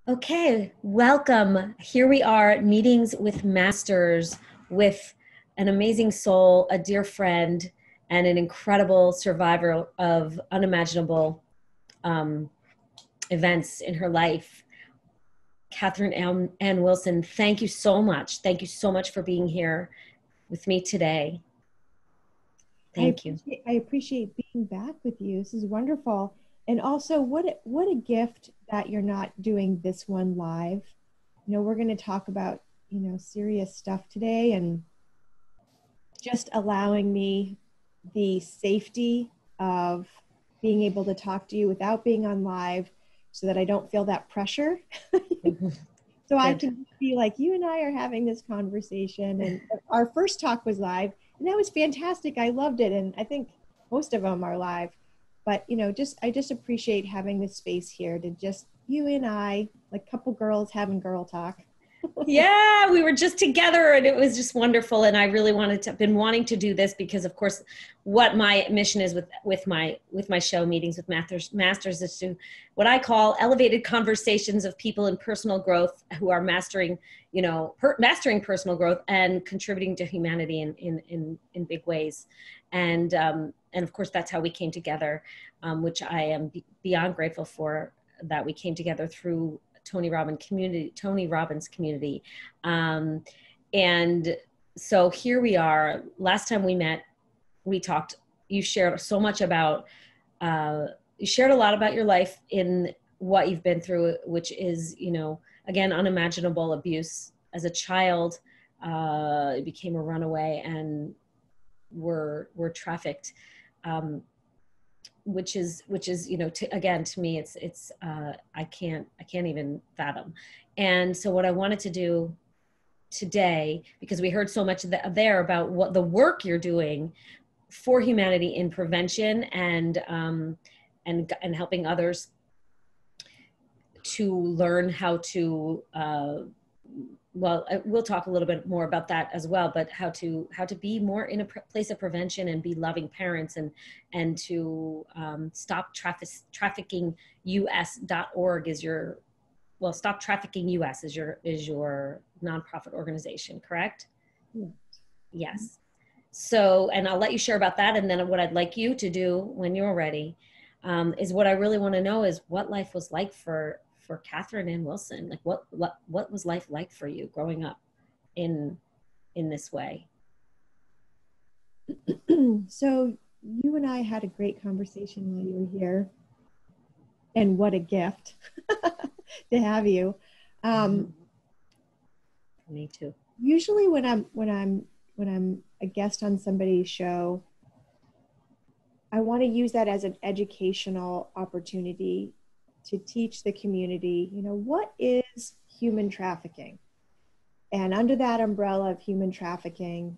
Okay, welcome. Here we are, Meetings with Masters, with an amazing soul, a dear friend, and an incredible survivor of unimaginable um, events in her life. Catherine Ann Wilson, thank you so much. Thank you so much for being here with me today. Thank you. I appreciate being back with you. This is wonderful. And also, what a gift that you're not doing this one live. We're going to talk about, serious stuff today, and just allowing me the safety of being able to talk to you without being on live so that I don't feel that pressure. So I can be like, you and I are having this conversation. And our first talk was live, and that was fantastic. I loved it. And I think most of them are live. But, I just appreciate having this space here to just you and I, like a couple girls having girl talk. Yeah, we were just together and it was just wonderful. And I really been wanting to do this because, of course, what my mission is with my show, Meetings with Masters, is to what I call elevated conversations of people in personal growth who are mastering personal growth and contributing to humanity in big ways. And of course, that's how we came together, which I am beyond grateful for, that we came together through Tony Robbins community. And so here we are. Last time we met, we talked, you shared so much about, you shared a lot about your life in what you've been through, which is, again, unimaginable abuse. As a child, you became a runaway and were trafficked. Which is again, to me, it's I can't even fathom. And so what I wanted to do today, because we heard so much there about what the work you're doing for humanity in prevention and helping others to learn how to we'll talk a little bit more about that as well, but how to be more in a place of prevention and be loving parents, and to stop trafficking us.org is your, Stop Trafficking US is your nonprofit organization, correct? Yeah. Yes. So, and I'll let you share about that. And then what I'd like you to do when you're ready is, what I really want to know is what life was like for Catherine Ann Wilson. Like what was life like for you growing up in this way? So you and I had a great conversation while you were here, and what a gift to have you. Me too. Usually when I'm a guest on somebody's show, I want to use that as an educational opportunity to teach the community, what is human trafficking? And under that umbrella of human trafficking,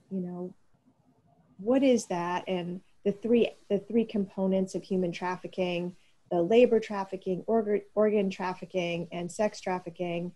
what is that? And the three components of human trafficking: the labor trafficking, organ trafficking, and sex trafficking.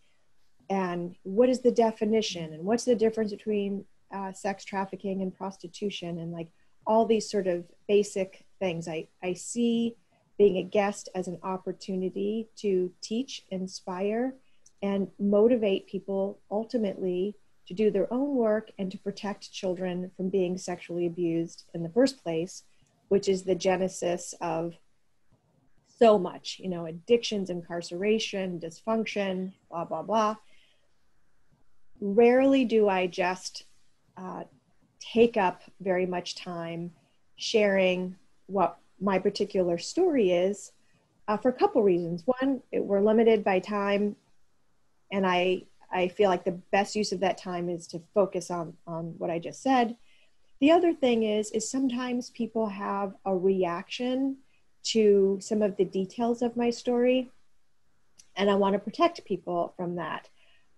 And what is the definition? And what's the difference between sex trafficking and prostitution? And like all these sort of basic things. I see being a guest as an opportunity to teach, inspire, and motivate people ultimately to do their own work and to protect children from being sexually abused in the first place, which is the genesis of so much, addictions, incarceration, dysfunction, blah, blah, blah. Rarely do I just take up very much time sharing what my particular story is, for a couple reasons. One, we're limited by time, and I feel like the best use of that time is to focus on what I just said. The other thing is sometimes people have a reaction to some of the details of my story, and I want to protect people from that.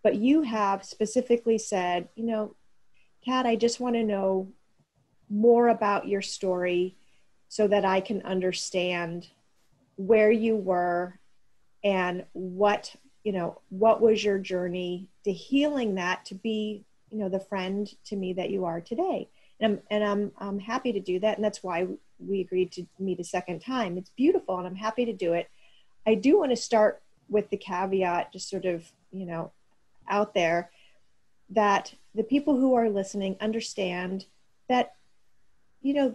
But you have specifically said, Kat, I just want to know more about your story so that I can understand where you were and what was your journey to healing that, to be, the friend to me that you are today. And I'm happy to do that. And that's why we agreed to meet a second time. It's beautiful, and I'm happy to do it. I do want to start with the caveat, just sort of, out there, that the people who are listening understand that,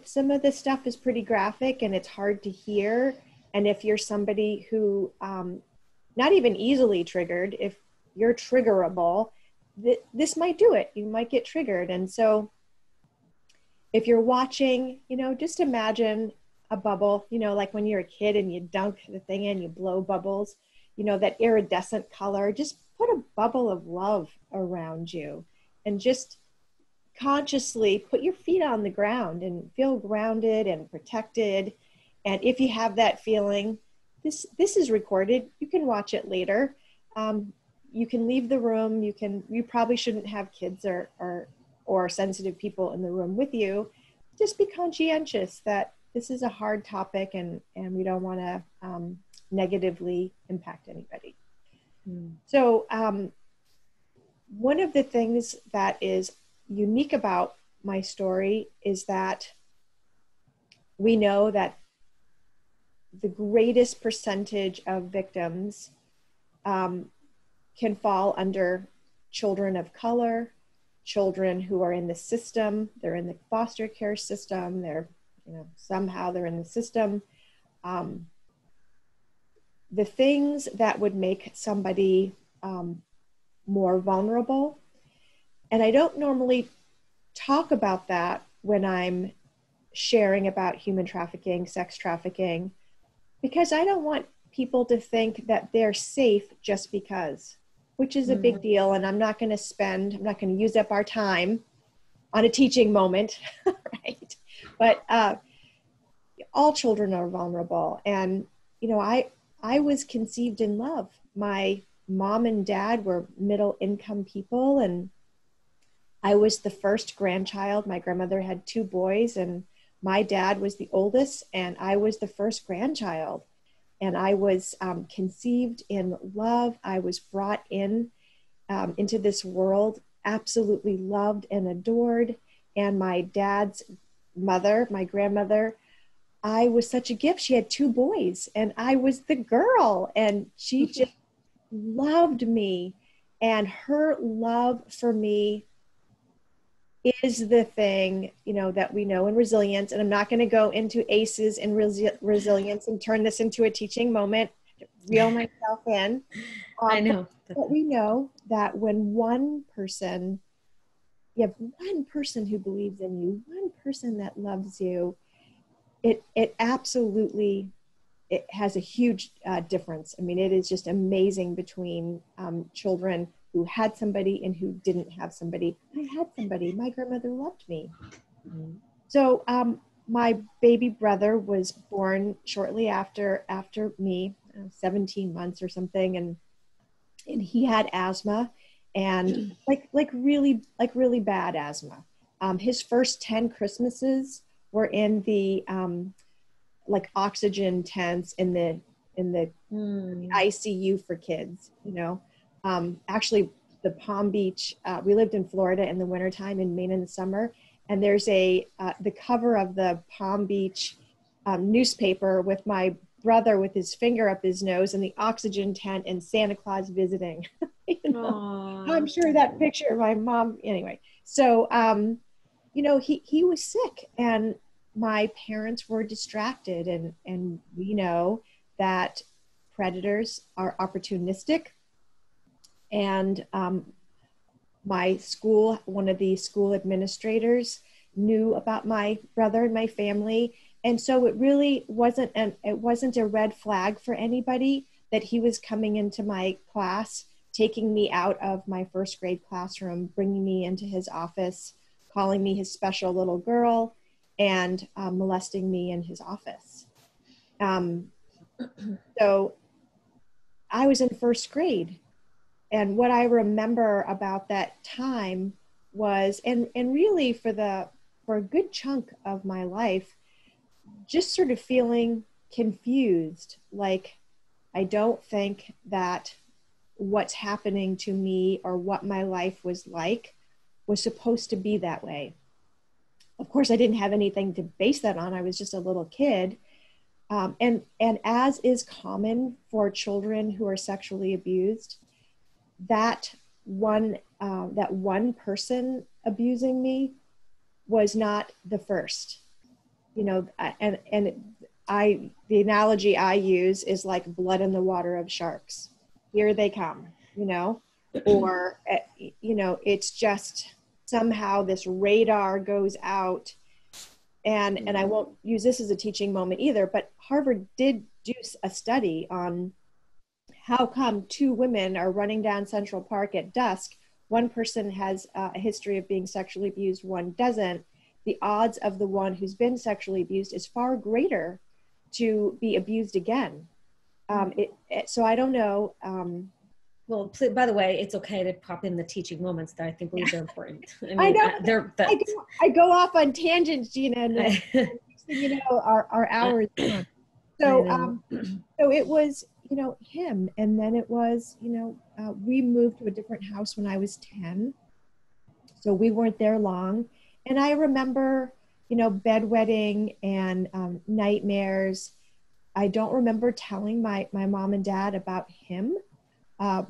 some of this stuff is pretty graphic and it's hard to hear. And if you're somebody who, not even easily triggered, if you're triggerable, this might do it. You might get triggered. And so if you're watching, just imagine a bubble, like when you're a kid and you dunk the thing in, you blow bubbles, that iridescent color. Just put a bubble of love around you and just consciously put your feet on the ground and feel grounded and protected. And if you have that feeling, this is recorded. You can watch it later. You can leave the room. You probably shouldn't have kids or sensitive people in the room with you. Just be conscientious that this is a hard topic and we don't want to negatively impact anybody. So one of the things that is unique about my story is that we know that the greatest percentage of victims can fall under children of color, children who are in the system. They're in the foster care system. Somehow they're in the system. The things that would make somebody more vulnerable. And I don't normally talk about that when I'm sharing about human trafficking, sex trafficking, because I don't want people to think that they're safe just because, which is a big deal. And I'm not going to use up our time on a teaching moment, right? But all children are vulnerable. And, I was conceived in love. My mom and dad were middle income people, and I was the first grandchild. My grandmother had 2 boys, and my dad was the oldest, and I was the first grandchild. And I was conceived in love. I was brought into this world, absolutely loved and adored. And my dad's mother, my grandmother, I was such a gift. She had 2 boys, and I was the girl, and she just loved me. And her love for me is the thing, that we know in resilience. And I'm not going to go into ACEs and resilience and turn this into a teaching moment, reel myself in. I know. But we know that when you have one person who believes in you, one person that loves you, it absolutely, it has a huge difference. I mean, it is just amazing between children who had somebody and who didn't have somebody. I had somebody. My grandmother loved me. So my baby brother was born shortly after me, 17 months or something, and he had asthma, and like really bad asthma. His first 10 Christmases were in the oxygen tents in the ICU for kids, actually the Palm Beach, we lived in Florida in the wintertime, in Maine in the summer. And there's the cover of the Palm Beach newspaper with my brother with his finger up his nose in the oxygen tent and Santa Claus visiting. I'm sure that picture, my mom, anyway. So, he was sick, and my parents were distracted, and we know that predators are opportunistic. And my school, one of the school administrators knew about my brother and my family. And so it really wasn't a red flag for anybody that he was coming into my class, taking me out of my first grade classroom, bringing me into his office, calling me his special little girl, and molesting me in his office. So I was in first grade. And what I remember about that time was, and really for a good chunk of my life, just sort of feeling confused. Like, I don't think that what's happening to me or what my life was like was supposed to be that way. Of course, I didn't have anything to base that on. I was just a little kid. And as is common for children who are sexually abused, that one person abusing me was not the first. You know, the analogy I use is like blood in the water of sharks. Here they come, you know, or you know, it's just somehow this radar goes out. And I won't use this as a teaching moment either, but Harvard did do a study on how come two women are running down Central Park at dusk. One person has a history of being sexually abused, one doesn't. The odds of the one who's been sexually abused is far greater to be abused again. So I don't know. Well, by the way, it's okay to pop in the teaching moments that I think these are important. I I mean, know. I go off on tangents, Gina, and you know, our hours gone. So it was, you know, him, and then it was, you know, we moved to a different house when I was 10, so we weren't there long, and I remember, you know, bedwetting and nightmares. I don't remember telling my mom and dad about him. Uh,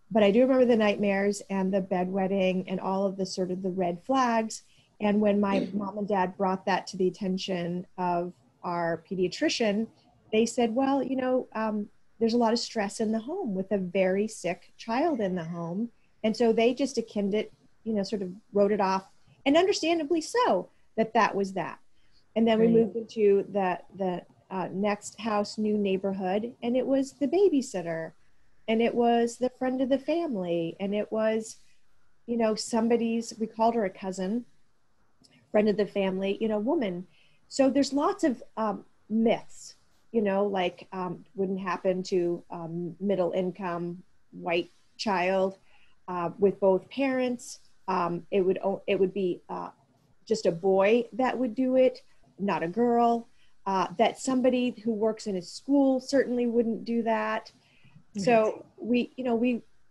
but I do remember the nightmares and the bedwetting and all of the sort of the red flags. And when my mom and dad brought that to the attention of our pediatrician, they said, well, you know, there's a lot of stress in the home with a very sick child in the home. And so they just akined it, you know, sort of wrote it off, and understandably so, that was that. And then we moved into the next house, new neighborhood, and it was the babysitter, and it was the friend of the family, and it was, you know, we called her a cousin, friend of the family, you know, woman. So there's lots of myths, you know, like wouldn't happen to middle income white child with both parents. It would be just a boy that would do it, not a girl. That somebody who works in a school certainly wouldn't do that. So we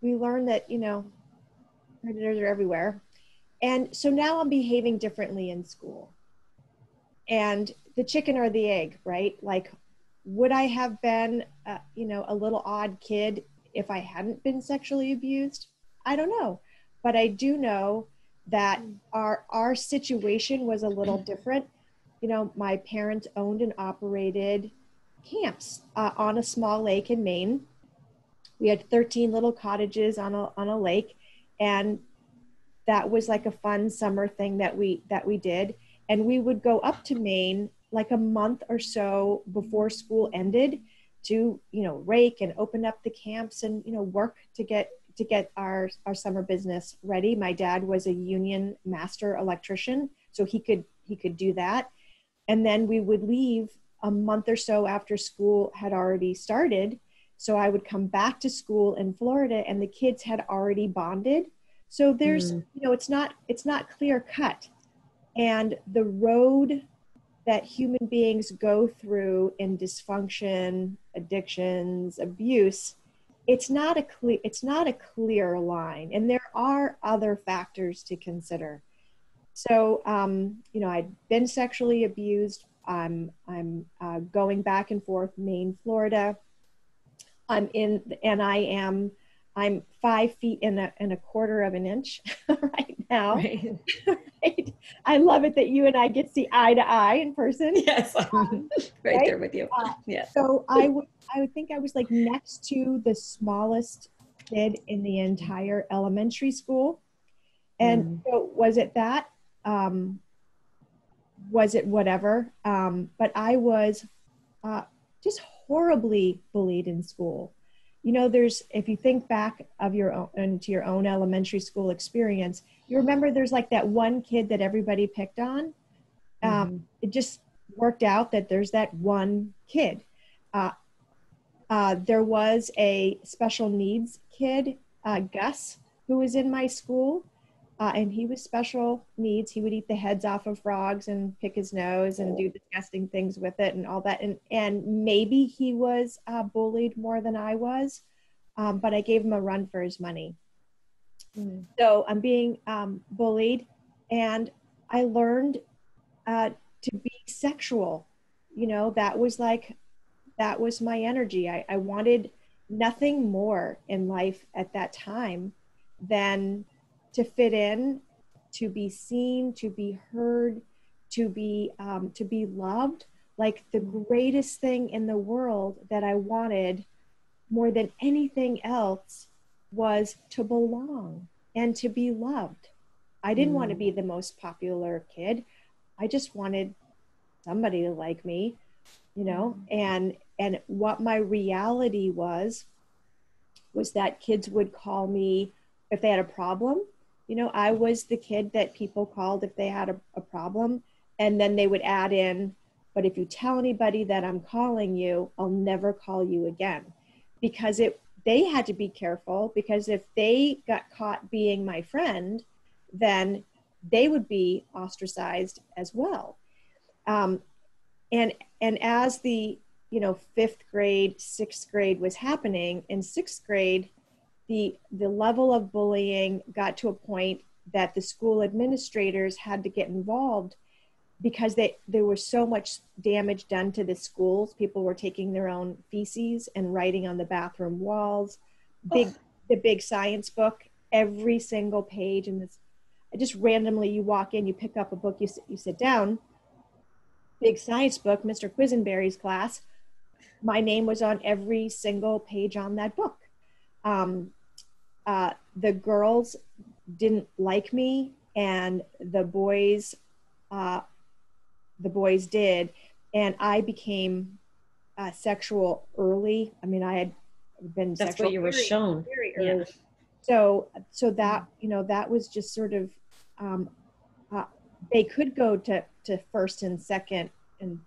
learned that, you know, predators are everywhere. And so now I'm behaving differently in school. And the chicken or the egg, right? Like, would I have been, you know, a little odd kid if I hadn't been sexually abused? I don't know. But I do know that our situation was a little different. You know, my parents owned and operated camps on a small lake in Maine. We had 13 little cottages on a lake, and that was like a fun summer thing that we did. And we would go up to Maine like a month or so before school ended to, you know, rake and open up the camps and, you know, work to get our summer business ready. My dad was a union master electrician, so he could do that. And then we would leave a month or so after school had already started. So I would come back to school in Florida, and the kids had already bonded. So there's, you know, it's not clear cut. And the road that human beings go through in dysfunction, addictions, abuse, it's not a clear line. And there are other factors to consider. So, you know, I'd been sexually abused. I'm going back and forth, Maine, Florida. I'm 5 feet and a quarter of an inch right now. Right. Right? I love it that you and I get to see eye to eye in person. Yes, I'm right there with you. Yeah. So I would think I was like next to the smallest kid in the entire elementary school. And so was it that? Was it whatever? But I was just horribly bullied in school. You know, if you think back of to your own elementary school experience, you remember there's like that one kid that everybody picked on. It just worked out that there's that one kid. There was a special needs kid, Gus, who was in my school. And he was special needs. He would eat the heads off of frogs and pick his nose and do disgusting things with it and all that. And maybe he was bullied more than I was, but I gave him a run for his money. So I'm being bullied, and I learned to be sexual. You know, that was like that was my energy. I wanted nothing more in life at that time than to fit in, to be seen, to be heard, to be loved. Like the greatest thing in the world that I wanted more than anything else was to belong and to be loved. I didn't want to be the most popular kid. I just wanted somebody to like me, you know, and what my reality was that kids would call me if they had a problem. You know, I was the kid that people called if they had a problem. And then they would add in, but if you tell anybody that I'm calling you, I'll never call you again. Because they had to be careful, because if they got caught being my friend, then they would be ostracized as well. Um, and as the, you know, fifth grade, sixth grade was happening, in sixth grade, the level of bullying got to a point that the school administrators had to get involved, because there was so much damage done to the schools. People were taking their own feces and writing on the bathroom walls. The big science book, every single page in this, just randomly you walk in, you pick up a book, you sit down, big science book, Mr. Quisenberry's class. My name was on every single page on that book. The girls didn't like me, and the boys did, and I became sexual early. I mean, I had been That's sexual what you were shown. very early. Yeah. So that, you know, that was just sort of, they could go to first and second and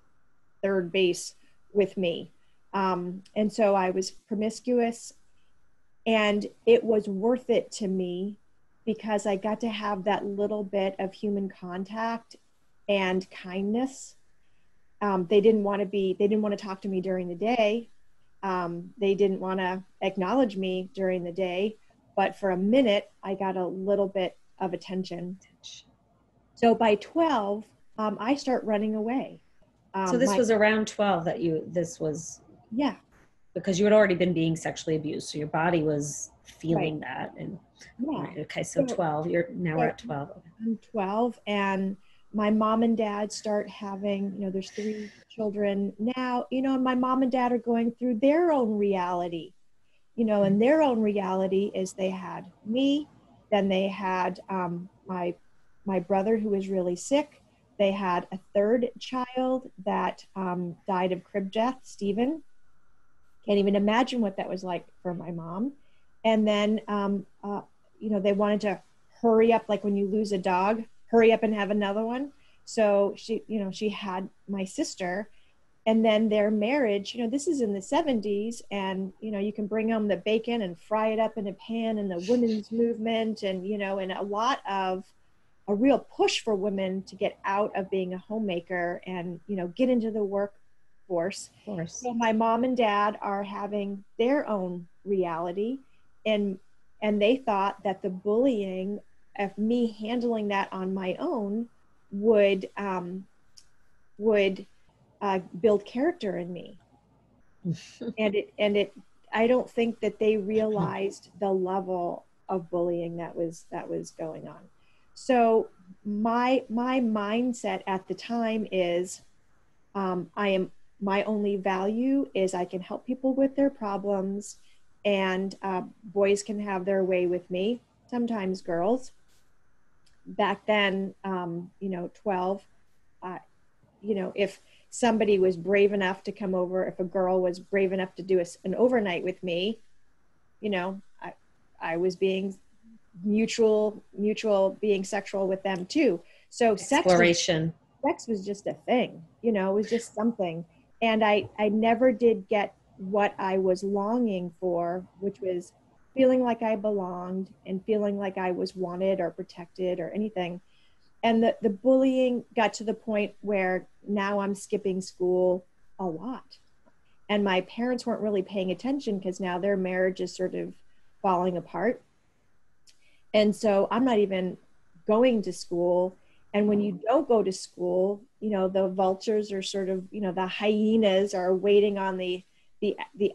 third base with me. And so I was promiscuous, and it was worth it to me because I got to have that little bit of human contact and kindness. They didn't want to talk to me during the day. They didn't want to acknowledge me during the day, but for a minute, I got a little bit of attention. So by 12, I start running away. So this was around 12 that this was. Yeah. Because you had already been being sexually abused. So your body was feeling that. And yeah. Right, okay. So 12, we're at 12. Okay. I'm 12, and my mom and dad start having, you know, there's 3 children now, you know, and my mom and dad are going through their own reality, you know, and their own reality is they had me, then they had my brother who was really sick. They had a 3rd child that died of crib death, Stephen. Can't even imagine what that was like for my mom. And then, you know, they wanted to hurry up, like when you lose a dog, hurry up and have another one. So she, you know, she had my sister, and then their marriage, you know, this is in the 70s, and, you know, you can bring home the bacon and fry it up in a pan, and the women's movement, and, you know, and a lot of a real push for women to get out of being a homemaker and, you know, get into the workforce. So my mom and dad are having their own reality, and they thought that the bullying of me handling that on my own would build character in me. and it I don't think that they realized the level of bullying that was going on. So my mindset at the time is, my only value is I can help people with their problems, and boys can have their way with me, sometimes girls. Back then, you know, 12, you know, if somebody was brave enough to come over, if a girl was brave enough to do an overnight with me, you know, I was being mutual being sexual with them too. So exploration. Sex was just a thing, you know, it was just something. And I never did get what I was longing for, which was feeling like I belonged and feeling like I was wanted or protected or anything. And the bullying got to the point where now I'm skipping school a lot. And my parents weren't really paying attention because now their marriage is sort of falling apart. And so I'm not even going to school. And when you don't go to school, the vultures are sort of, the hyenas are waiting on the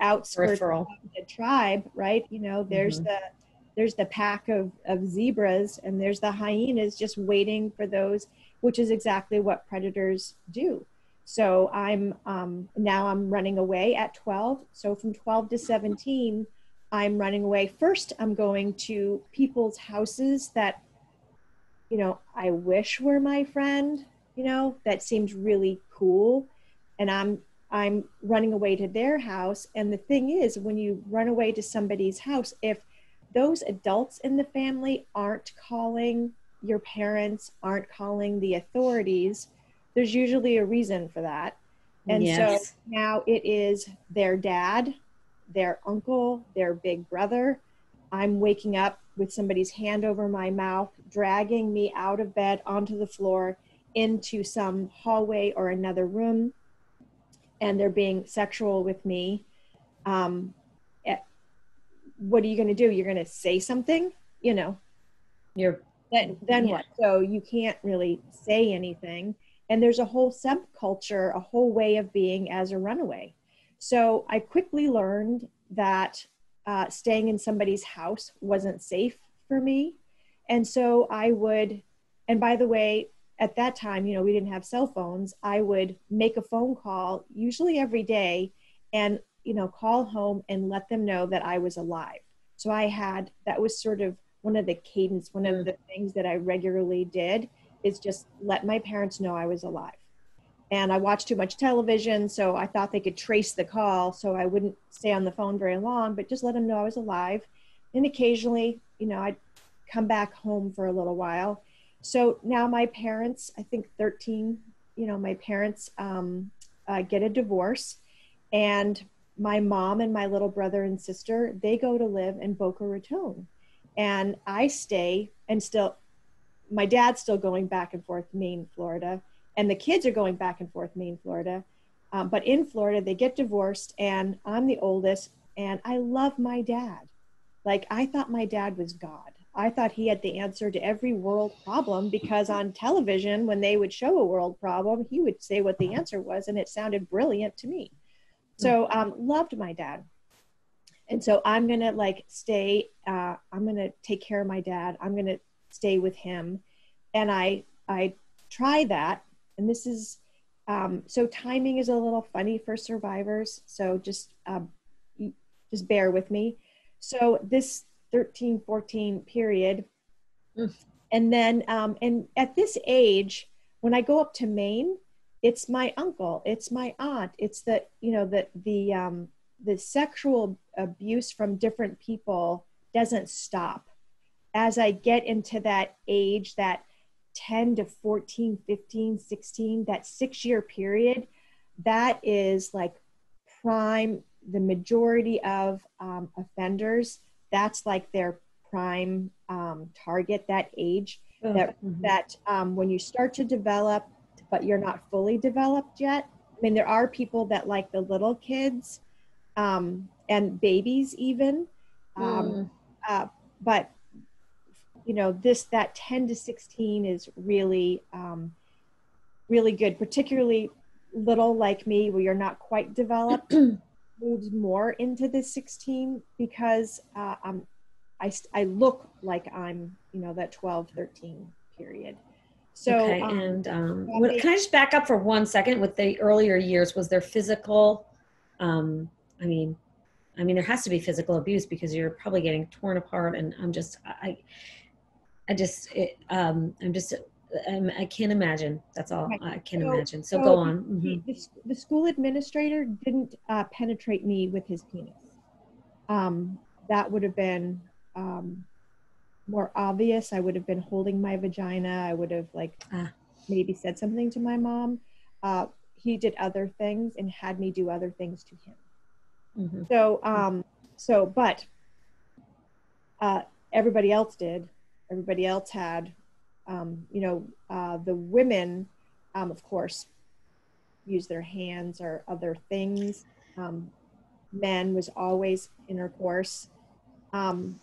outskirts Peripheral. of the tribe, right? Mm-hmm. There's the pack of zebras, and there's the hyenas just waiting for those, which is exactly what predators do. So now I'm running away at 12. So from 12 to 17, I'm running away. First, I'm going to people's houses that I wish were my friend, that seems really cool. And I'm running away to their house. And the thing is, when you run away to somebody's house, if those adults in the family aren't calling your parents, aren't calling the authorities, there's usually a reason for that. And so Yes. now it is their dad, their uncle, their big brother. I'm waking up with somebody's hand over my mouth, dragging me out of bed onto the floor into some hallway or another room, and they're being sexual with me. Um, eh, what are you going to do? You're going to say something, you know, You're, then yeah. what? So you can't really say anything. And there's a whole subculture, a whole way of being as a runaway. So I quickly learned that staying in somebody's house wasn't safe for me. And so I would, and by the way, at that time, we didn't have cell phones. I would make a phone call, usually every day, and, call home and let them know that I was alive. So that was sort of one of Mm. the things that I regularly did is just let my parents know I was alive. And I watched too much television, so I thought they could trace the call, so I wouldn't stay on the phone very long, but just let them know I was alive. And occasionally, I'd come back home for a little while. So now my parents, I think 13, my parents get a divorce, and my mom and my little brother and sister, they go to live in Boca Raton. And I stay, and still, my dad's still going back and forth Maine, Florida, and the kids are going back and forth Maine, Florida. But in Florida, they get divorced, and I'm the oldest, and I love my dad. Like, I thought my dad was God. I thought he had the answer to every world problem, because on television, when they would show a world problem, he would say what the answer was, and it sounded brilliant to me. So loved my dad. And so I'm gonna stay. I'm gonna take care of my dad. I'm gonna stay with him, and I try that. And this is so timing is a little funny for survivors. So just bear with me. So this 13-14 period, Mm. and then and at this age, when I go up to Maine, it's my uncle, it's my aunt, it's the sexual abuse from different people doesn't stop. As I get into that age, that 10 to 14, 15, 16, that 6 year period, that is like prime. The majority of offenders, that's like their prime target, that age, Oh, that mhm. that when you start to develop, but you're not fully developed yet. I mean, there are people that like the little kids, and babies even, um, Mm. uh, but this that 10 to 16 is really really good, particularly little like me, where you're not quite developed, moves more into the 16, because I look like I'm, that 12, 13 period. So Okay, and yeah, can I just back up for 1 second? With the earlier years, was there physical? Um, I mean, there has to be physical abuse because you're probably getting torn apart, and I just, I'm just, I can't imagine. That's all right. I can So, imagine. So go so on. Hmm. the school administrator didn't penetrate me with his penis. That would have been um, more obvious. I would have been holding my vagina. I would have Ah, maybe said something to my mom. He did other things and had me do other things to him. hmm. So, but uh, everybody else did. Everybody else had, the women, of course, use their hands or other things. Um, Men was always intercourse. Um,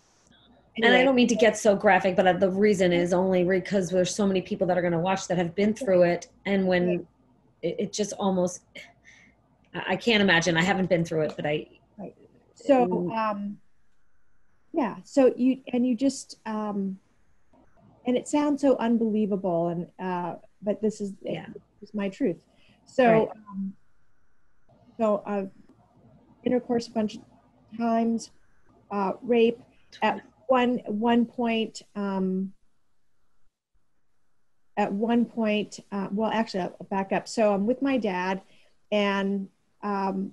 And I Anyway, don't mean to get so graphic, but the reason is only because there's so many people that are going to watch that have been through it. And right, when it just almost, I can't imagine. I haven't been through it, but right. So, yeah, so you just, and it sounds so unbelievable, and but yeah, this is my truth. right. So, I've intercourse a bunch of times, rape one point. At one point, well, actually, I'll back up. So I'm with my dad, and um,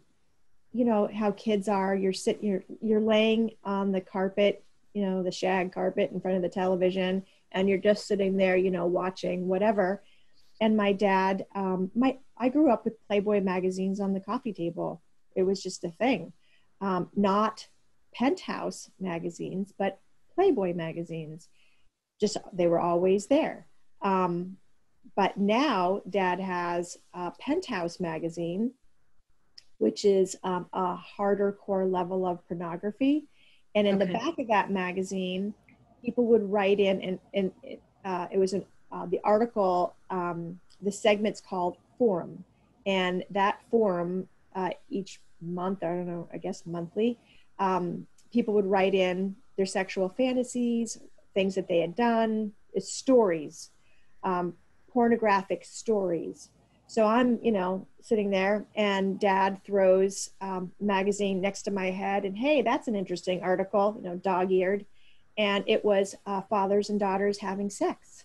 you know how kids are. You're laying on the carpet, you know, the shag carpet in front of the television, and you're just sitting there, you know, watching whatever. And my dad, I grew up with Playboy magazines on the coffee table. It was just a thing, not Penthouse magazines, but Playboy magazines. Just they were always there. Um, but now Dad has a Penthouse magazine, which is a harder core level of pornography. And in the Okay. back of that magazine, people would write in, and it was the article, the segment's called Forum. And that forum, each month, I don't know, I guess monthly, people would write in their sexual fantasies, things that they had done, stories, um, pornographic stories. So I'm, you know, sitting there, and Dad throws magazine next to my head, and hey, that's an interesting article, you know, dog-eared, and it was fathers and daughters having sex,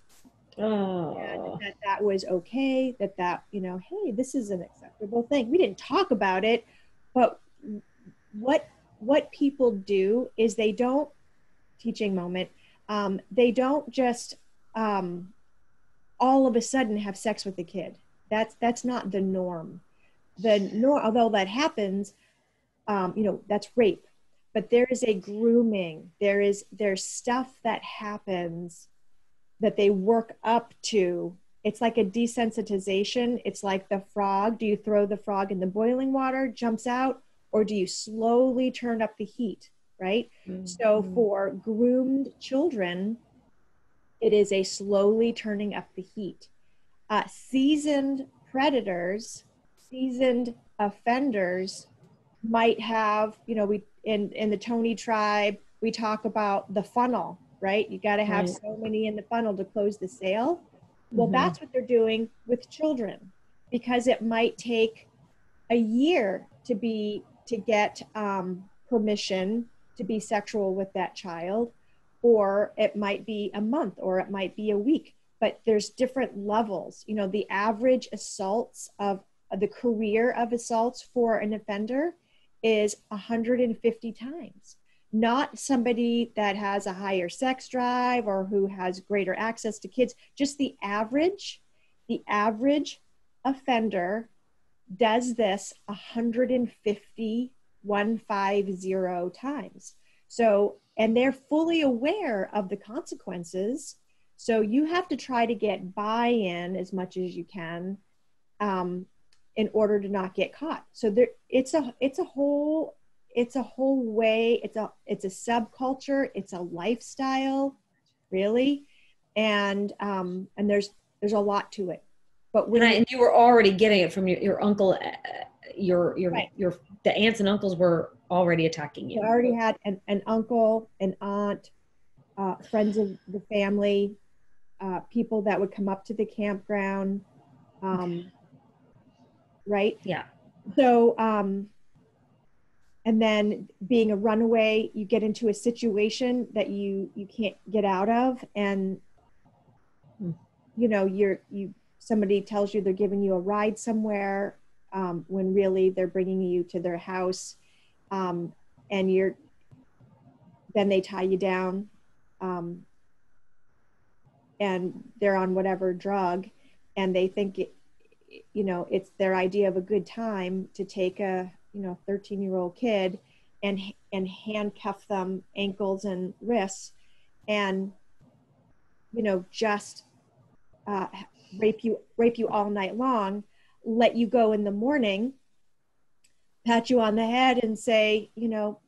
and Oh, that was okay. That you know, hey, this is an acceptable thing. We didn't talk about it, but what what people do is they don't teaching moment. They don't just um, all of a sudden have sex with the kid. That's not the norm. The norm, although that happens, you know, that's rape. But there is a grooming. There's stuff that happens that they work up to. It's like a desensitization. It's like the frog. Do you throw the frog in the boiling water, jumps out, or do you slowly turn up the heat? Right. So mm-hmm. for groomed children, it is a slowly turning up the heat. Seasoned predators, seasoned offenders might have, you know, we in the Tony tribe, we talk about the funnel, right? You got to have Right. so many in the funnel to close the sale. Well, Mm-hmm. that's what they're doing with children, because it might take a year to get permission to be sexual with that child, or it might be a month, or it might be a week. But there's different levels. You know, the average assaults of the career of assaults for an offender is 150 times. Not somebody that has a higher sex drive or who has greater access to kids, just the average offender does this 150 times. So, and they're fully aware of the consequences. So you have to try to get buy-in as much as you can, um, in order to not get caught. So there, it's a whole way. It's a subculture. It's a lifestyle, really, and there's a lot to it. But when you And you were already getting it from your uncle. right, The aunts and uncles were already attacking so I you. already had an uncle, an aunt, friends of the family, people that would come up to the campground, Okay. um, right? Yeah. So, and then being a runaway, you get into a situation that you can't get out of, and Mm. you know you somebody tells you they're giving you a ride somewhere, when really they're bringing you to their house, um, and you're then they tie you down, um, and they're on whatever drug, and they think you know, it's their idea of a good time to take a, you know, 13-year-old kid and handcuff them ankles and wrists, and you know, just uh, rape you all night long, let you go in the morning, pat you on the head and say, you know,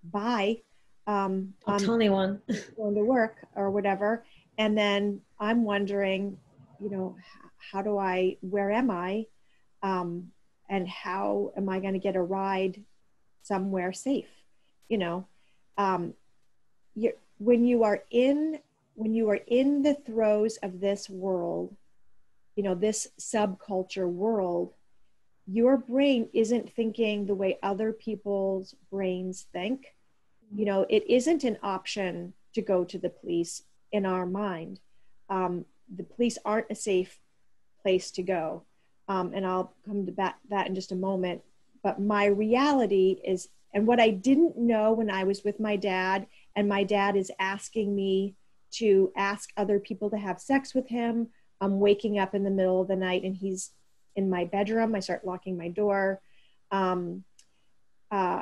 bye, Don't I'm tell anyone. going to work or whatever. And then I'm wondering, you know, how do I, where am I? Um, and how am I going to get a ride somewhere safe? You know, um, you when you are in the throes of this world, you know, this subculture world, your brain isn't thinking the way other people's brains think. You know, it isn't an option to go to the police in our mind. The police aren't a safe place to go. And I'll come to that in just a moment. But my reality is, and what I didn't know when I was with my dad, and my dad is asking me to ask other people to have sex with him. I'm waking up in the middle of the night and he's in my bedroom. I start locking my door. Um, uh,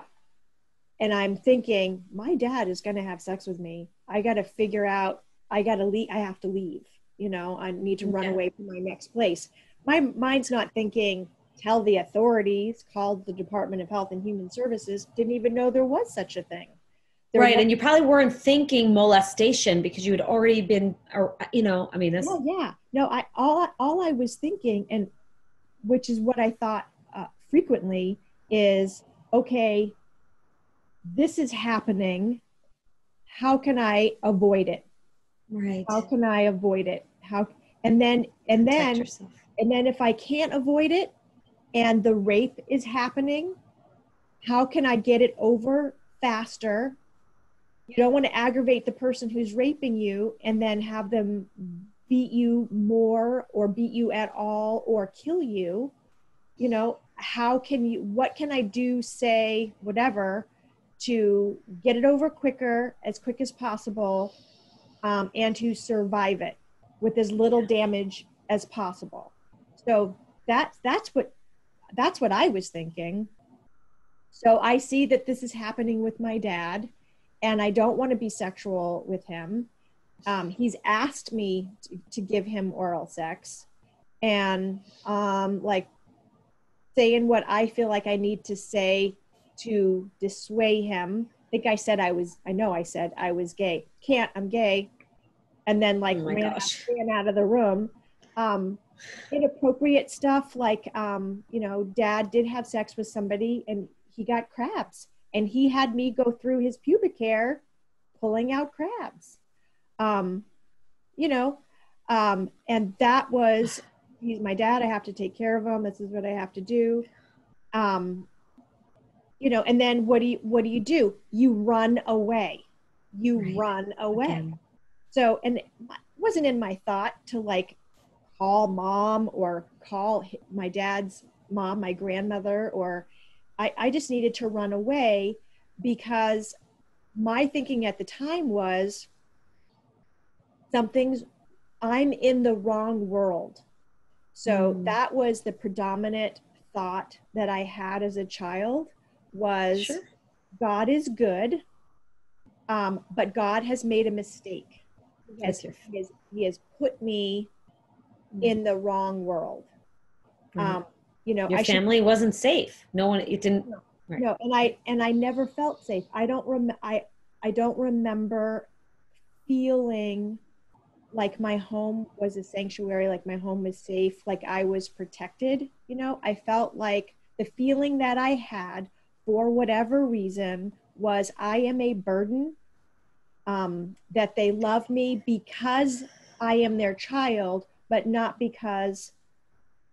and I'm thinking, my dad is going to have sex with me. I got to figure out, I got to leave. I have to leave. You know, I need to run away from my next place. My mind's not thinking, tell the authorities, called the Department of Health and Human Services, didn't even know there was such a thing. Right. And you probably weren't thinking molestation because you had already been, you know, I mean, that's. Yeah. No, all I was thinking, and which is what I thought frequently is, okay, this is happening. How can I avoid it? Right. How can I avoid it? And then Protect yourself. and then if I can't avoid it and the rape is happening, how can I get it over faster? You don't want to aggravate the person who's raping you and then have them beat you more or beat you at all or kill you. You know, what can I do, say, whatever, to get it over quicker, as quick as possible, and to survive it with as little damage as possible. So that's what I was thinking. So I see that this is happening with my dad, and I don't want to be sexual with him. He's asked me to give him oral sex, and like saying what I feel like I need to say to dissuade him. I think I said I said I was gay. Can't, I'm gay. And then like ran out of the room. Inappropriate stuff like, you know, dad did have sex with somebody and he got crabs. And he had me go through his pubic hair pulling out crabs. You know, and that was, he's my dad, I have to take care of him. This is what I have to do. You know, and then what do you do? You run away. Run away. Again. So, and it wasn't in my thought to like call mom or call my dad's mom, my grandmother, or I just needed to run away because my thinking at the time was I'm in the wrong world. So that was the predominant thought that I had as a child was God is good, but God has made a mistake. He has put me in the wrong world. You know, your family wasn't safe. No one, it didn't. No, right. No, and I never felt safe. I don't remember feeling like my home was a sanctuary, like my home was safe, like I was protected. You know, I felt like the feeling that I had for whatever reason was I am a burden, that they love me because I am their child, but not because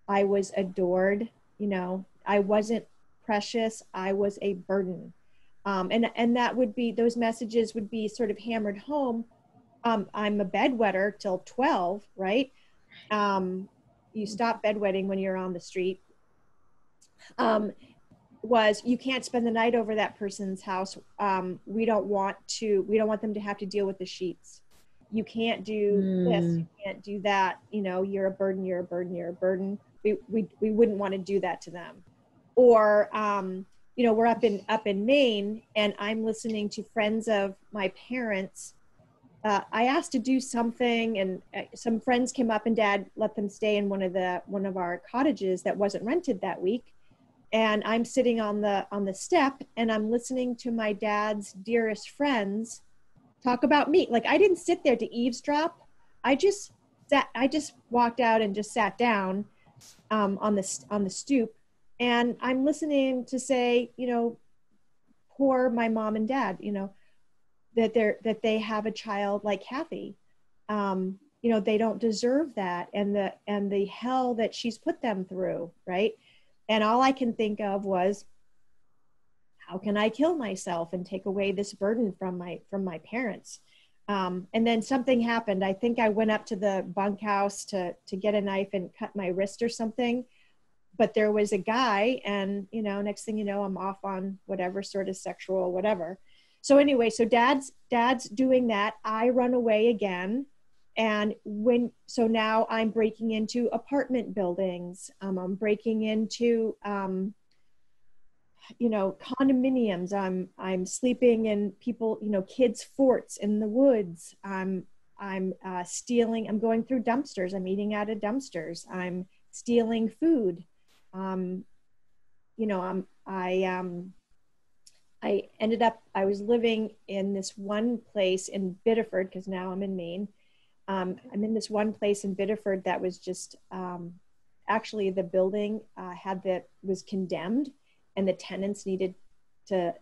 I was adored. You know, I wasn't precious. I was a burden. And that would be, those messages would be sort of hammered home. I'm a bedwetter till 12, right? You stop bedwetting when you're on the street. Was you can't spend the night over that person's house. We don't want them to have to deal with the sheets. You can't do this, you can't do that. You know, you're a burden, you're a burden, you're a burden. We wouldn't want to do that to them. Or, you know, we're up in Maine and I'm listening to friends of my parents. I asked to do something and some friends came up and dad let them stay in one of our cottages that wasn't rented that week. and I'm sitting on the step and I'm listening to my dad's dearest friends talk about me. Like, I didn't sit there to eavesdrop. I just walked out and just sat down on the stoop, and I'm listening to say, poor my mom and dad, that they have a child like Kathy. They don't deserve that, and the hell that she's put them through, right? And all I can think of was, how can I kill myself and take away this burden from my parents? And then something happened. I think I went up to the bunkhouse to get a knife and cut my wrist or something. But there was a guy, and next thing you know, I'm off on whatever sort of sexual whatever. So anyway, so dad's doing that. I run away again. And so now I'm breaking into apartment buildings. I'm breaking into condominiums. I'm sleeping in kids' forts in the woods. I'm stealing. I'm going through dumpsters. I'm eating out of dumpsters. I'm stealing food. I ended up. I was living in this one place in Biddeford, because now I'm in Maine. I'm in this one place in Biddeford that was just actually the building was condemned, and the tenants needed to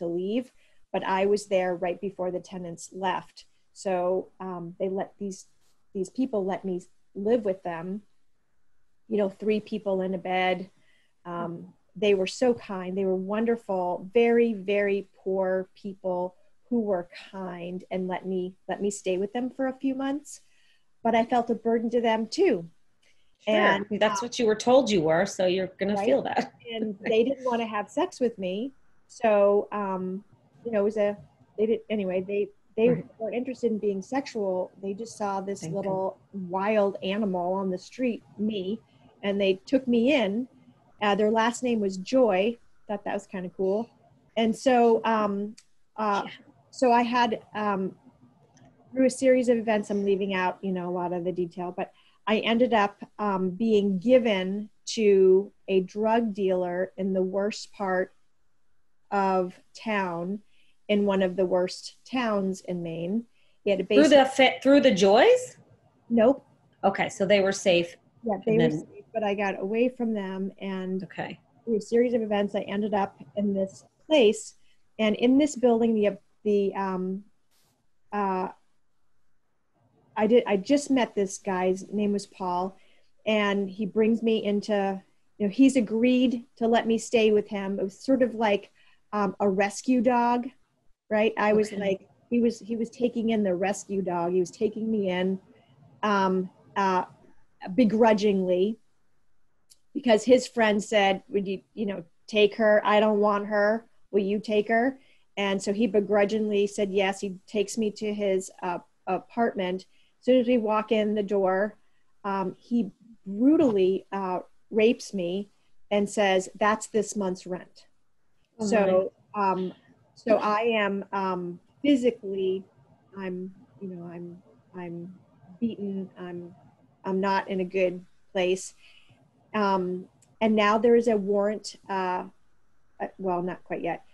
leave, but I was there right before the tenants left. So they let these people let me live with them, 3 people in a bed. They were so kind. They were wonderful, very, very poor people who were kind and let me stay with them for a few months. But I felt a burden to them too. Sure. And that's what you were told you were, so you're going to feel that. And they didn't want to have sex with me. So, it was they weren't interested in being sexual. They just saw this little wild animal on the street, me, and they took me in. Their last name was Joy. Thought that was kind of cool. And so, so I had, through a series of events, I'm leaving out, a lot of the detail, but I ended up being given to a drug dealer in the worst part of town, in one of the worst towns in Maine. He had a basement. Through the Joys? Nope. Okay, so they were safe. Yeah, they were safe, but I got away from them, and through a series of events, I ended up in this place, and in this building, I just met this guy's name was Paul, and he brings me into, he's agreed to let me stay with him. It was sort of like a rescue dog, right? I was like, he was taking in the rescue dog. He was taking me in begrudgingly, because his friend said, would you, take her? I don't want her. Will you take her? And so he begrudgingly said yes. He takes me to his apartment. As soon as we walk in the door, he brutally rapes me and says, "That's this month's rent." Oh, so I am physically, I'm beaten. I'm not in a good place. And now there is a warrant. Well, not quite yet.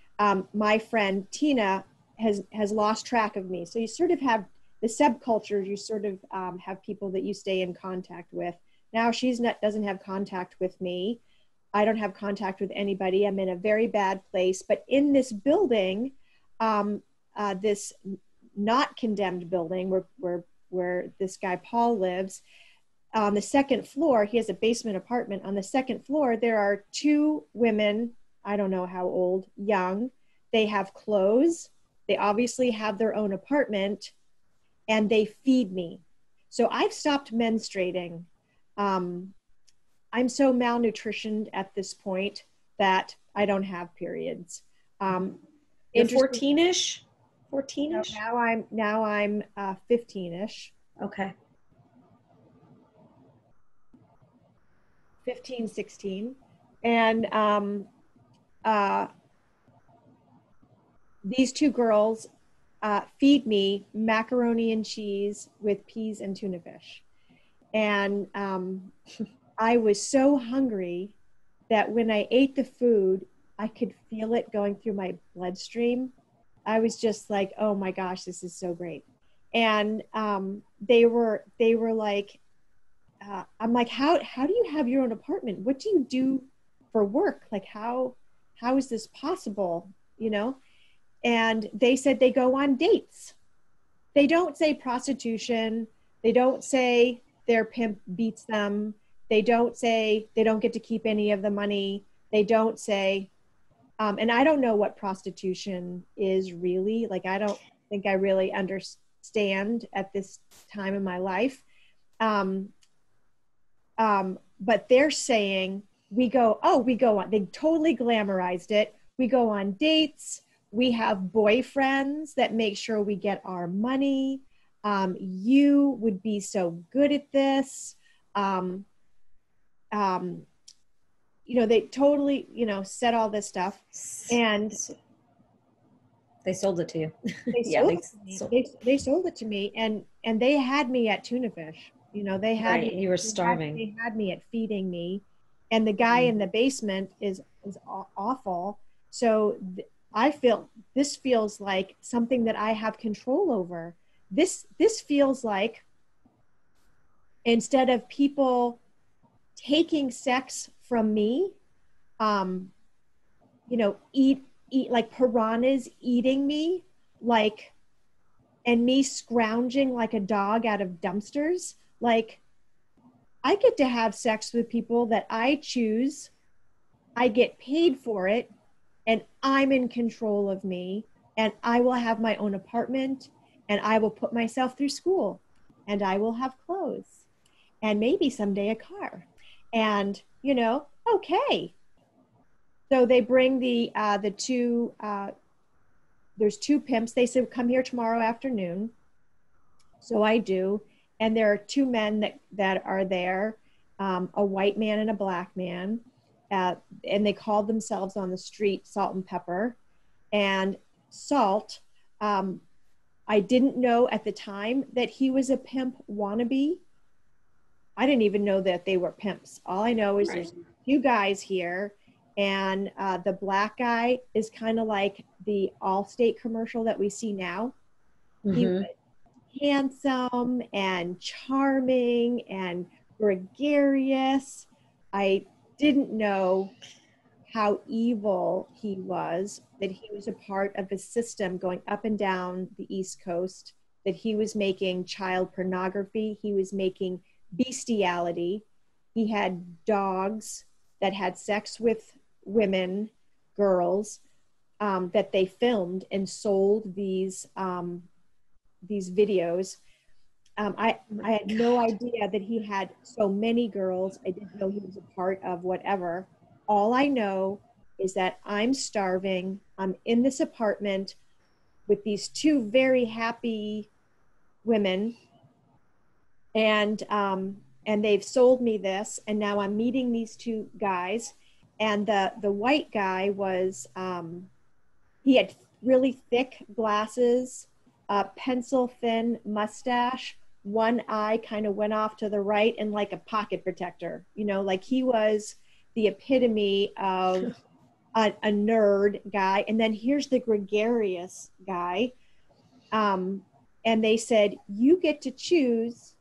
My friend Tina has lost track of me. So you sort of have the subculture. You sort of have people that you stay in contact with. Now doesn't have contact with me. I don't have contact with anybody. I'm in a very bad place. But in this building, this not condemned building where this guy Paul lives, on the second floor, he has a basement apartment. On the second floor, there are 2 women, I don't know how old, young. They have clothes. They obviously have their own apartment, and they feed me. So I've stopped menstruating. I'm so malnutritioned at this point that I don't have periods. You're 14-ish? 14-ish? Now I'm 15-ish. Okay. 15, 16. And these 2 girls feed me macaroni and cheese with peas and tuna fish. And I was so hungry that when I ate the food, I could feel it going through my bloodstream. I was just like, oh my gosh, this is so great. And they were like, I'm like, how do you have your own apartment? What do you do for work? Like, how is this possible? You know? And they said they go on dates. They don't say prostitution. They don't say their pimp beats them. They don't say they don't get to keep any of the money. They don't say, and I don't know what prostitution is really. Like, I don't think I really understand at this time in my life. Um, but they're saying we go on, they totally glamorized it. We go on dates. We have boyfriends that make sure we get our money. You would be so good at this. Um, um, they totally, said all this stuff, and They sold it to you. they Yeah, sold it to me. They sold it to me, and they had me at tuna fish. They had right. me. You were starving. They had me at feeding me, and the guy in the basement is awful. So I feel this feels like something that I have control over. This feels like, instead of people taking sex from me, um, eat like piranhas eating me, like, and me scrounging like a dog out of dumpsters. Like, I get to have sex with people that I choose. I get paid for it, and I'm in control of me, and I will have my own apartment, and I will put myself through school, and I will have clothes, and maybe someday a car. And, okay. So they bring the two, there's two pimps. They said, come here tomorrow afternoon. So I do. And there are two men that are there, a white man and a black man. And they called themselves on the street Salt and Pepper. And Salt, I didn't know at the time that he was a pimp wannabe. I didn't even know that they were pimps. All I know is there's two guys here, and the black guy is kind of like the Allstate commercial that we see now. He was handsome and charming and gregarious. I didn't know how evil he was, that he was a part of a system going up and down the East Coast, that he was making child pornography, he was making bestiality. He had dogs that had sex with women, girls, that they filmed and sold these videos. I had no idea that he had so many girls. I didn't know he was a part of whatever. All I know is that I'm starving. I'm in this apartment with these two very happy women, and they've sold me this. And now I'm meeting these two guys, and the white guy was he had really thick glasses, pencil thin mustache. One eye kind of went off to the right, and like a pocket protector, like he was the epitome of a nerd guy. And then here's the gregarious guy. And they said, you get to choose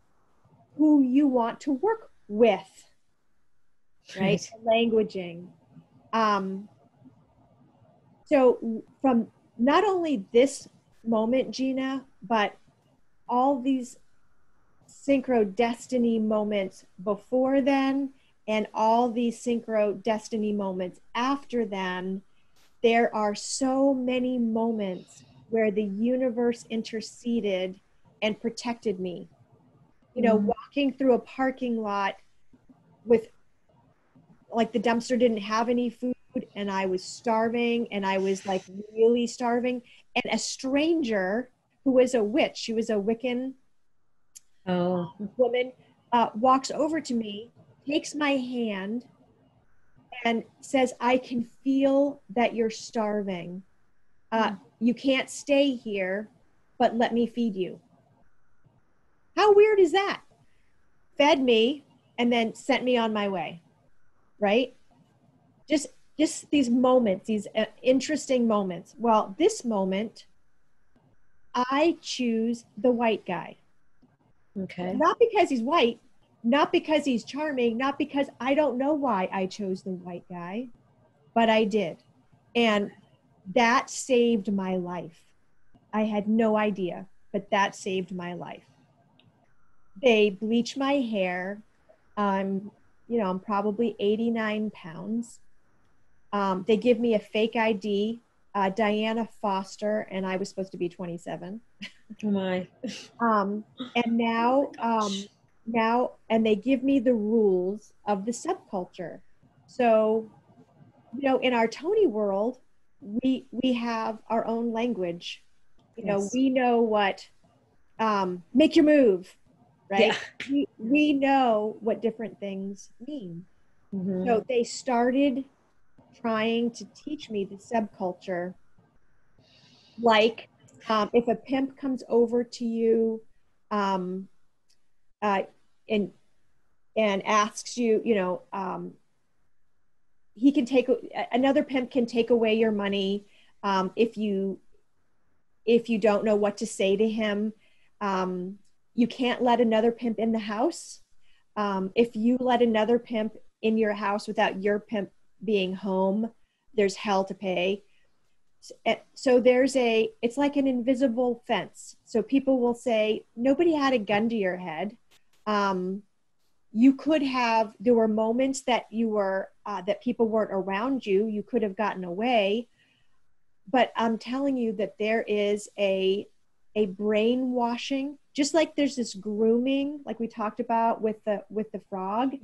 who you want to work with, right? Languaging. So from not only this moment, Gina, but all these synchro destiny moments before then, and all these synchro destiny moments after then, there are so many moments where the universe interceded and protected me. Walking through a parking lot with, like, the dumpster didn't have any food, and I was starving, and I was like really starving. And a stranger who was a witch, she was a Wiccan woman, walks over to me, takes my hand, and says, I can feel that you're starving. You can't stay here, but let me feed you. How weird is that? Fed me and then sent me on my way, right? just just these moments, these interesting moments. Well, this moment, I choose the white guy. Okay. Not because he's white, not because he's charming, not because I don't know why I chose the white guy, but I did. And that saved my life. I had no idea, but that saved my life. They bleach my hair. I'm probably 89 pounds. They give me a fake ID, Diana Foster, and I was supposed to be 27. Oh my. Um, and and they give me the rules of the subculture. So, in our Tony world, we have our own language. Yes. We know what make your move, Yeah. right? We know what different things mean. Mm-hmm. So they started trying to teach me the subculture, like if a pimp comes over to you um, uh, and asks you, he can take another pimp can take away your money if you don't know what to say to him. You can't let another pimp in the house. If you let another pimp in your house without your pimp being home, there's hell to pay. So it's like an invisible fence. So people will say, nobody had a gun to your head. You could have, there were moments that that people weren't around you. You could have gotten away. But I'm telling you that there is a brainwashing, just like there's this grooming, like we talked about with the frog.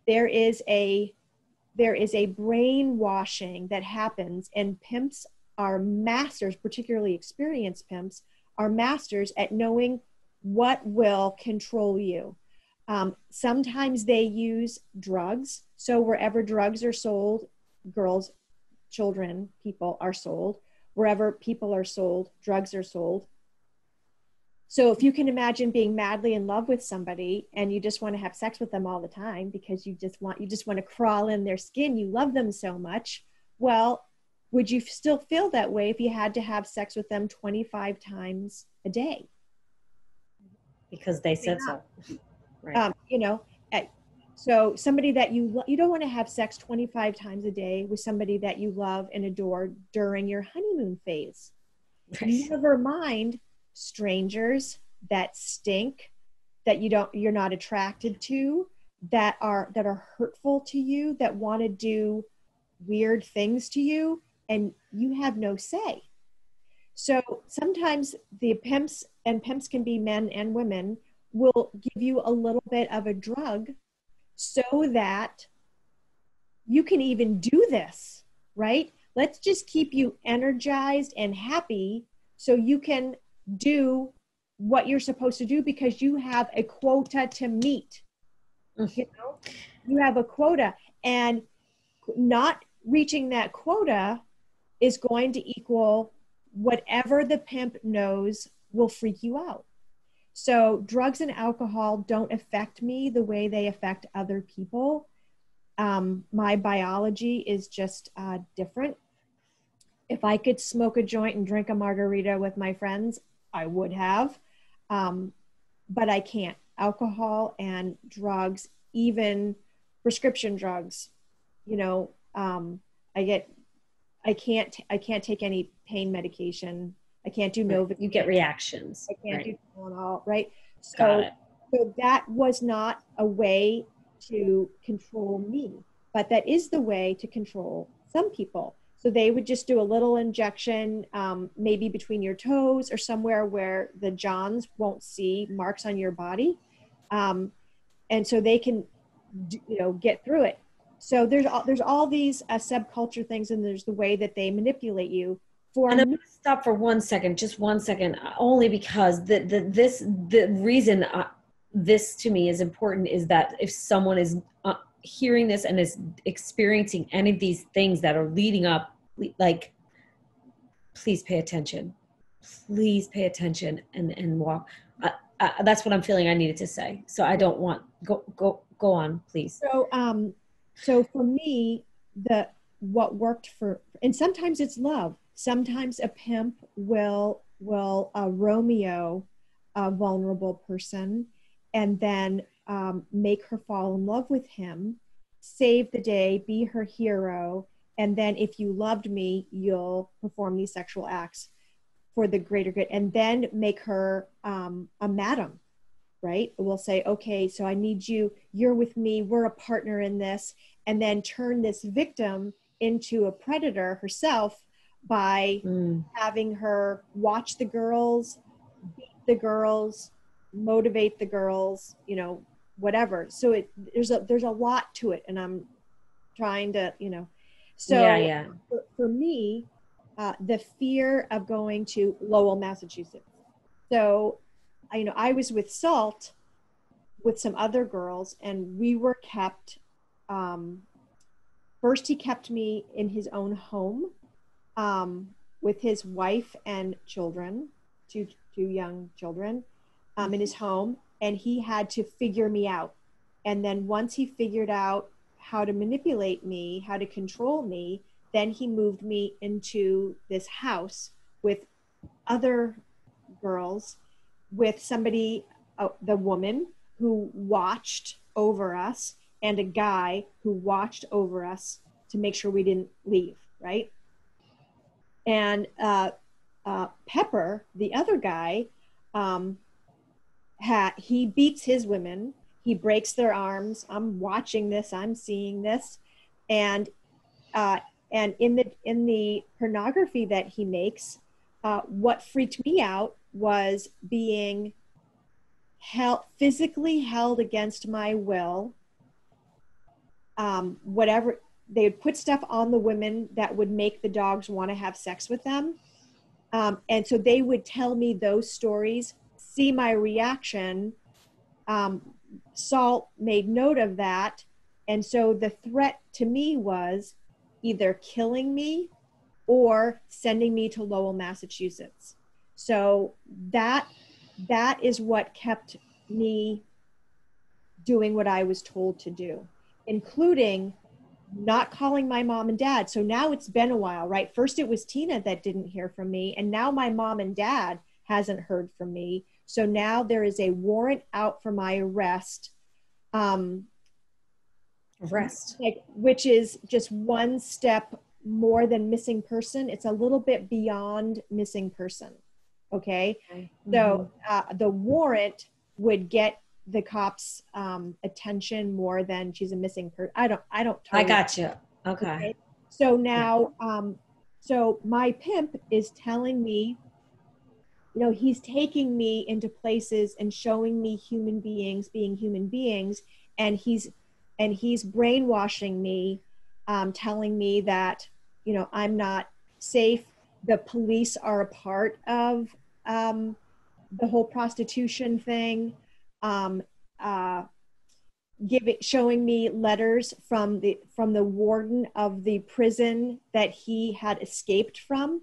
There is a brainwashing that happens, and pimps are masters, particularly experienced pimps, are masters at knowing what will control you. Sometimes they use drugs. So wherever drugs are sold, girls, children, people are sold. Wherever people are sold, drugs are sold. So if you can imagine being madly in love with somebody and you just want to have sex with them all the time because you just want to crawl in their skin, you love them so much. Well, would you still feel that way if you had to have sex with them 25 times a day? Because they said so. Right. So somebody that you don't want to have sex 25 times a day with somebody that you love and adore during your honeymoon phase. Right. Never mind strangers that stink, that you're not attracted to, that are hurtful to you, that want to do weird things to you, and you have no say. So sometimes the pimps, and pimps can be men and women, will give you a little bit of a drug so that you can even do this, right? Let's just keep you energized and happy so you can do what you're supposed to do because you have a quota to meet. You have a quota, and not reaching that quota is going to equal whatever the pimp knows will freak you out. So drugs and alcohol don't affect me the way they affect other people. My biology is just different. If I could smoke a joint and drink a margarita with my friends, I would have. But I can't. Alcohol and drugs, even prescription drugs, I can't take any pain medication. I can't do Novocaine. You get reactions. I can't do Tylenol, right? So that was not a way to control me, but that is the way to control some people. So they would just do a little injection, maybe between your toes or somewhere where the Johns won't see marks on your body. And so they can, get through it. So there's all these subculture things, and there's the way that they manipulate you. And I'm going to stop for 1 second, just 1 second, only because the reason this to me is important is that if someone is hearing this and is experiencing any of these things that are leading up, like, please pay attention. Please pay attention and walk. That's what I'm feeling I needed to say. So I don't want, go on, please. So for me, what worked for, and sometimes it's love. Sometimes a pimp will Romeo a vulnerable person and then make her fall in love with him, save the day, be her hero, and then if you loved me, you'll perform these sexual acts for the greater good, and then make her a madam, right? We'll say, okay, so I need you, you're with me, we're a partner in this, and then turn this victim into a predator herself by having her watch the girls, beat the girls, motivate the girls, you know, whatever. So there's a lot to it, and I'm trying to, you know, Yeah, so yeah. for me, the fear of going to Lowell, Massachusetts. So, you know, I was with Salt with some other girls, and we were kept. Um, First, he kept me in his own home with his wife and children, two young children, in his home, and he had to figure me out. And then once he figured out how to manipulate me, how to control me, then he moved me into this house with other girls, with somebody, the woman who watched over us, and a guy who watched over us to make sure we didn't leave, right? And Pepper, the other guy, um, he beats his women. He breaks their arms. I'm watching this. I'm seeing this, and uh, and in the pornography that he makes, what freaked me out was being physically held against my will. Whatever, they would put stuff on the women that would make the dogs want to have sex with them. And so they would tell me those stories, see my reaction. Salt made note of that. And so the threat to me was either killing me or sending me to Lowell, Massachusetts. So that is what kept me doing what I was told to do, including not calling my mom and dad. So now it's been a while, right? First it was Tina that didn't hear from me, and now my mom and dad hasn't heard from me. So now there is a warrant out for my arrest. Arrest. Which is just one step more than missing person. It's a little bit beyond missing person. Okay. So the warrant would get the cops attention more than she's a missing person. I don't totally. I got you. Okay. So now so my pimp is telling me, you know, he's taking me into places and showing me human beings being human beings, and he's brainwashing me, telling me that, you know, I'm not safe. The police are a part of the whole prostitution thing. Um, uh, Showing me letters from the warden of the prison that he had escaped from.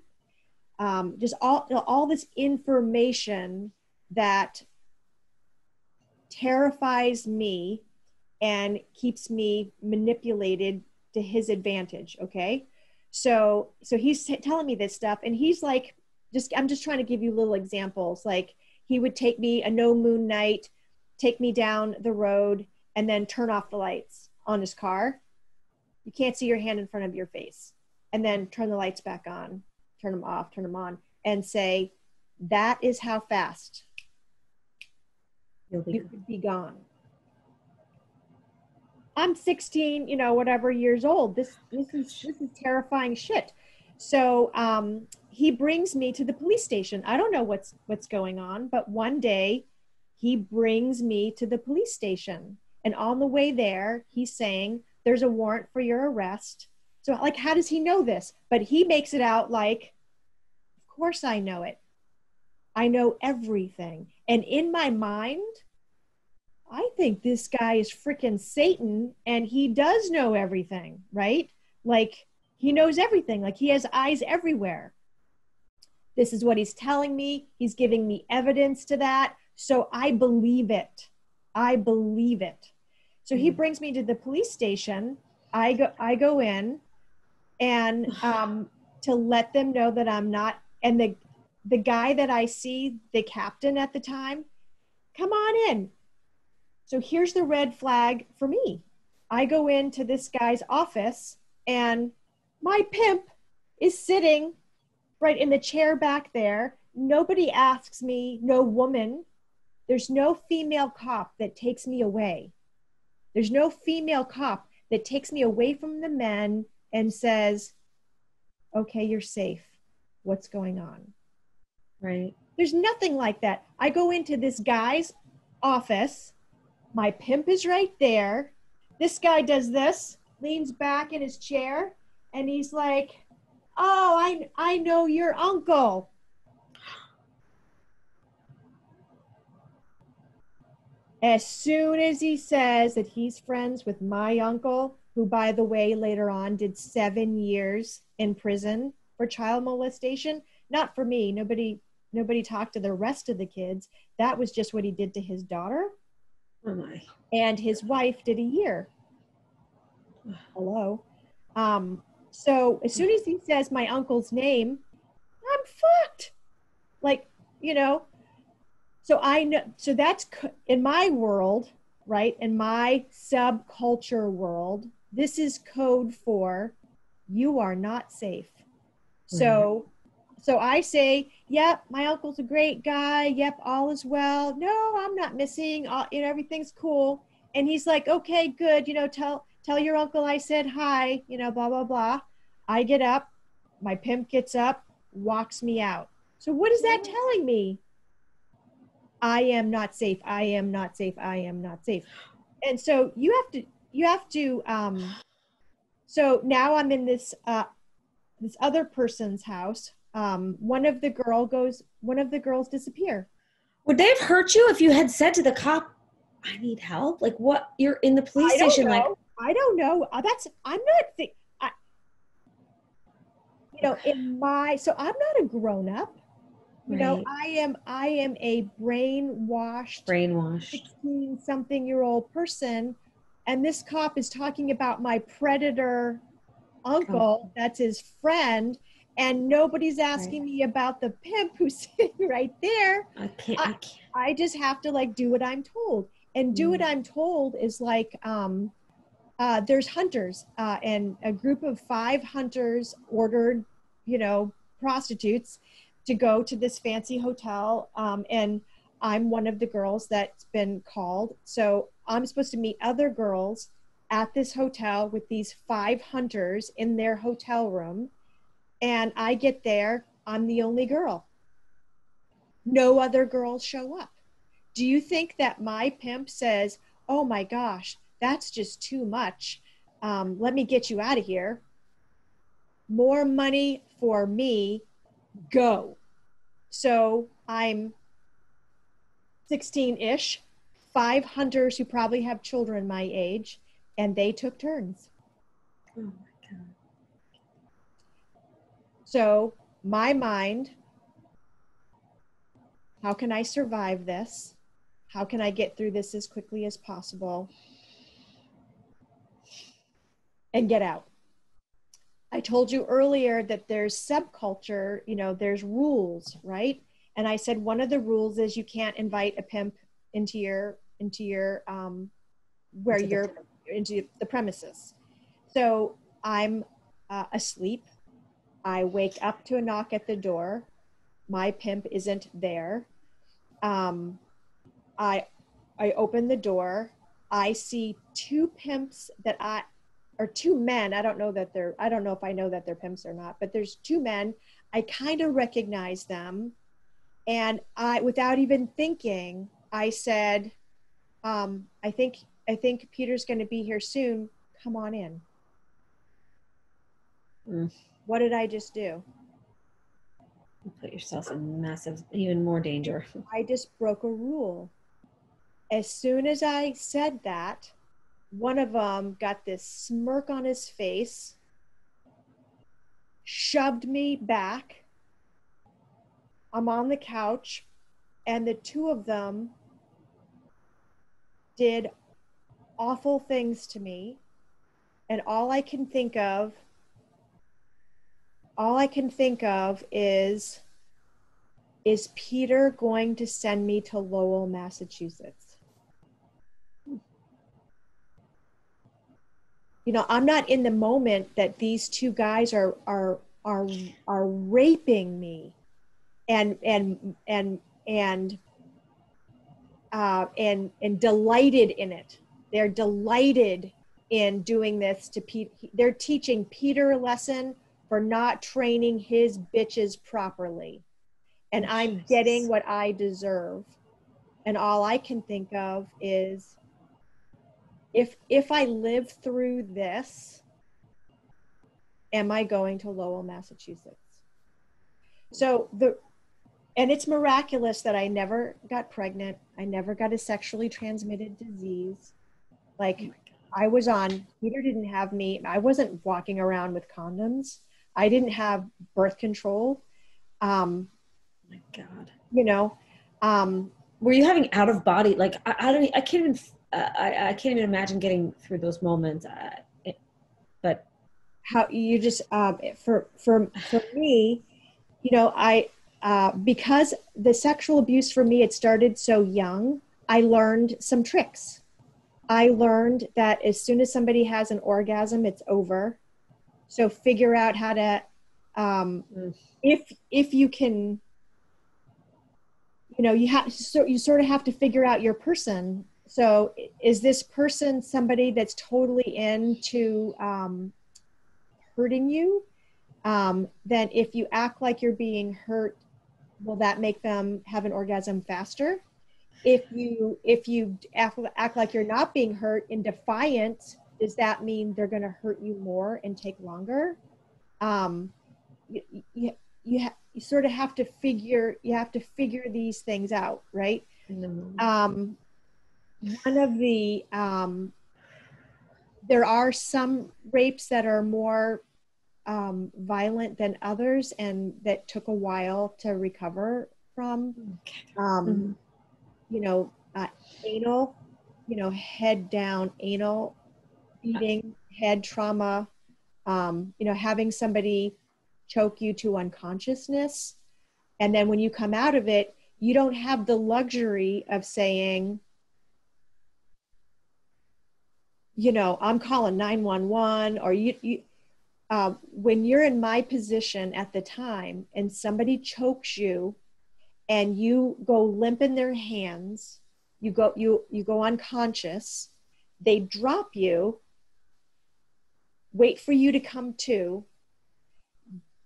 Just all this information that terrifies me and keeps me manipulated to his advantage. Okay. So he's telling me this stuff, and he's like, I'm just trying to give you little examples. Like, he would take me a no moon night, take me down the road, and then turn off the lights on his car. You can't see your hand in front of your face. And then turn the lights back on, turn them off, turn them on, and say, that is how fast you could be gone. I'm 16, you know, whatever years old. This is terrifying shit. So he brings me to the police station. I don't know what's going on, but one day he brings me to the police station, and on the way there, he's saying, "There's a warrant for your arrest." So, like, how does he know this? But he makes it out like, of course I know it. I know everything. And in my mind, I think this guy is freaking Satan, and he does know everything, right? Like, he knows everything. Like, he has eyes everywhere. This is what he's telling me. He's giving me evidence to that. So I believe it. I believe it. So he brings me to the police station. I go in. and to let them know that I'm not. And the guy that I see, the captain at the time, come on in. So here's the red flag for me. I go into this guy's office and my pimp is sitting right in the chair back there. Nobody asks me, no woman. There's no female cop that takes me away. There's no female cop that takes me away from the men and says, okay, you're safe. What's going on? Right. There's nothing like that. I go into this guy's office. My pimp is right there. This guy does this, leans back in his chair, and he's like, oh, I know your uncle. As soon as he says that he's friends with my uncle, who, by the way, later on did 7 years in prison for child molestation, not for me. Nobody talked to the rest of the kids. That was just what he did to his daughter. Oh my. And his wife did a year. Hello. So as soon as he says my uncle's name, I'm fucked. Like, you know, so I know, so that's in my world, right? In my subculture world, this is code for you are not safe. So, so I say, yep, my uncle's a great guy. Yep, all is well. No, I'm not missing. All, you know, everything's cool. And he's like, okay, good. You know, tell your uncle I said hi. You know, blah blah blah. I get up. My pimp gets up, walks me out. So what is that telling me? I am not safe. I am not safe. I am not safe. And so you have to so now I'm in this this other person's house. One of the girls disappear. Would they have hurt you if you had said to the cop, I need help? Like, what? You're in the police station. Like, I don't know. I'm not you know, in my, so I'm not a grown up. You know, I am a brainwashed 16 something year old person, and this cop is talking about my predator uncle that's his friend, and nobody's asking me about the pimp who's sitting right there. I can't. I just have to like do what I'm told, and do what I'm told is like there's hunters and a group of 5 hunters ordered, you know, prostitutes to go to this fancy hotel, and I'm one of the girls that's been called. So I'm supposed to meet other girls at this hotel with these 5 hunters in their hotel room. And I get there, I'm the only girl. No other girls show up. Do you think that my pimp says, oh my gosh, that's just too much. Let me get you out of here. More money for me, go. So I'm 16-ish, 5 hunters who probably have children my age, and they took turns. Oh my God. So my mind, how can I survive this? How can I get through this as quickly as possible and get out? I told you earlier that there's subculture, you know, there's rules, right? And I said one of the rules is you can't invite a pimp into your where you're into the premises. So I'm asleep. I wake up to a knock at the door. My pimp isn't there. I open the door. I see 2 pimps that or 2 men. I don't know if I know that they're pimps or not, but there's 2 men. I kind of recognize them. And without even thinking, I said, I think Peter's going to be here soon. Come on in. What did I just do? You put yourself in massive, even more danger. I just broke a rule. As soon as I said that, one of them got this smirk on his face, shoved me back. I'm on the couch, and the 2 of them did awful things to me. And all I can think of all I can think of is Peter going to send me to Lowell, Massachusetts? You know, I'm not in the moment that these two guys are raping me and and delighted in it. They're delighted in doing this to Pete. They're teaching Peter a lesson for not training his bitches properly. And I'm getting what I deserve. And all I can think of is if I live through this, am I going to Lowell, Massachusetts? So and it's miraculous that I never got pregnant. I never got a sexually transmitted disease. Like I was on, Peter didn't have me. I wasn't walking around with condoms. I didn't have birth control. My God. You know, Were you having out of body? Like, I can't even, I can't even imagine getting through those moments. But how you just, for me, you know, because the sexual abuse for me, it started so young, I learned some tricks. I learned that as soon as somebody has an orgasm, it's over. So figure out how to, if you can, you know, you sort of have to figure out your person. So is this person somebody that's totally into hurting you? Then if you act like you're being hurt, will that make them have an orgasm faster? If you act like you're not being hurt in defiance, does that mean they're going to hurt you more and take longer? Um, you, you, you sort of have to figure these things out, right? One of the there are some rapes that are more violent than others and that took a while to recover from. You know, anal, you know, head down anal beating, head trauma, you know, having somebody choke you to unconsciousness. And then when you come out of it, you don't have the luxury of saying, you know, I'm calling 911, or when you're in my position at the time and somebody chokes you and you go limp in their hands, you go unconscious, they drop you, wait for you to come to,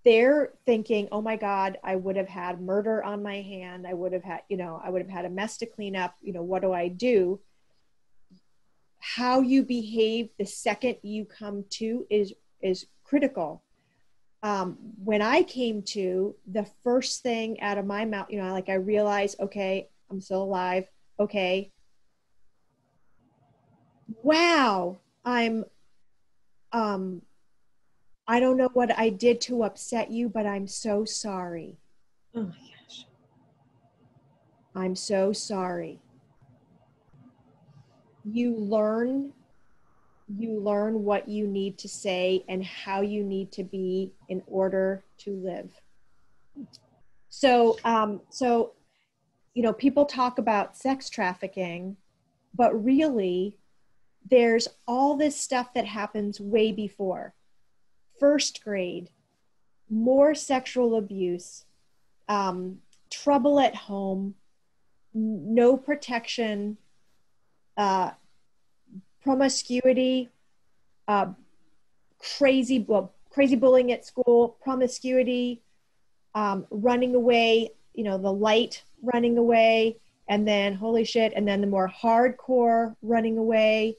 they're thinking, oh my God, I would have had murder on my hand. I would have had, you know, I would have had a mess to clean up. You know, what do I do? How you behave the second you come to is critical. When I came to, the first thing out of my mouth, you know, like I realized, okay, I'm still alive. Okay. Wow. Um, I don't know what I did to upset you, but I'm so sorry. oh my gosh. I'm so sorry. You learn what you need to say and how you need to be in order to live. So, you know, people talk about sex trafficking, but really, there's all this stuff that happens way before. First grade, more sexual abuse, trouble at home, no protection, uh, promiscuity, uh, crazy bullying at school, promiscuity, running away, you know, the light running away, and then holy shit, and then the more hardcore running away,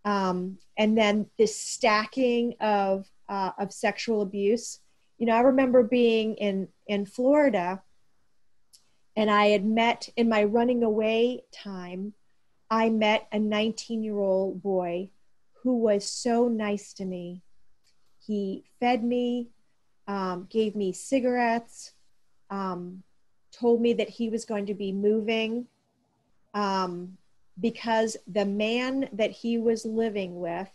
and then this stacking of sexual abuse. You know, I remember being in Florida, and I had met in my running away time. I met a 19-year-old boy who was so nice to me. He fed me, gave me cigarettes, um, told me that he was going to be moving because the man that he was living with,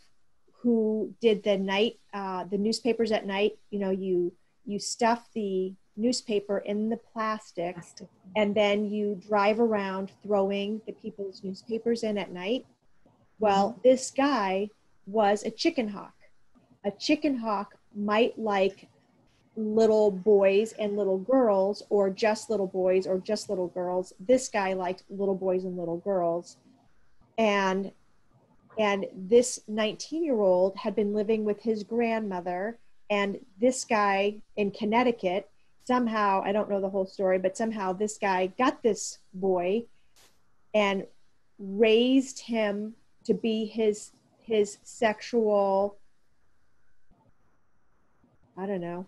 who did the newspapers at night, you know, you you stuff the newspaper in the plastic, Plastic. and then you drive around throwing the people's newspapers in at night. Well, this guy was a chicken hawk. A chicken hawk might like little boys and little girls, or just little boys or just little girls. This guy liked little boys and little girls. And this 19-year-old had been living with his grandmother, and this guy in Connecticut, somehow, I don't know the whole story, but somehow this guy got this boy and raised him to be his sexual, I don't know,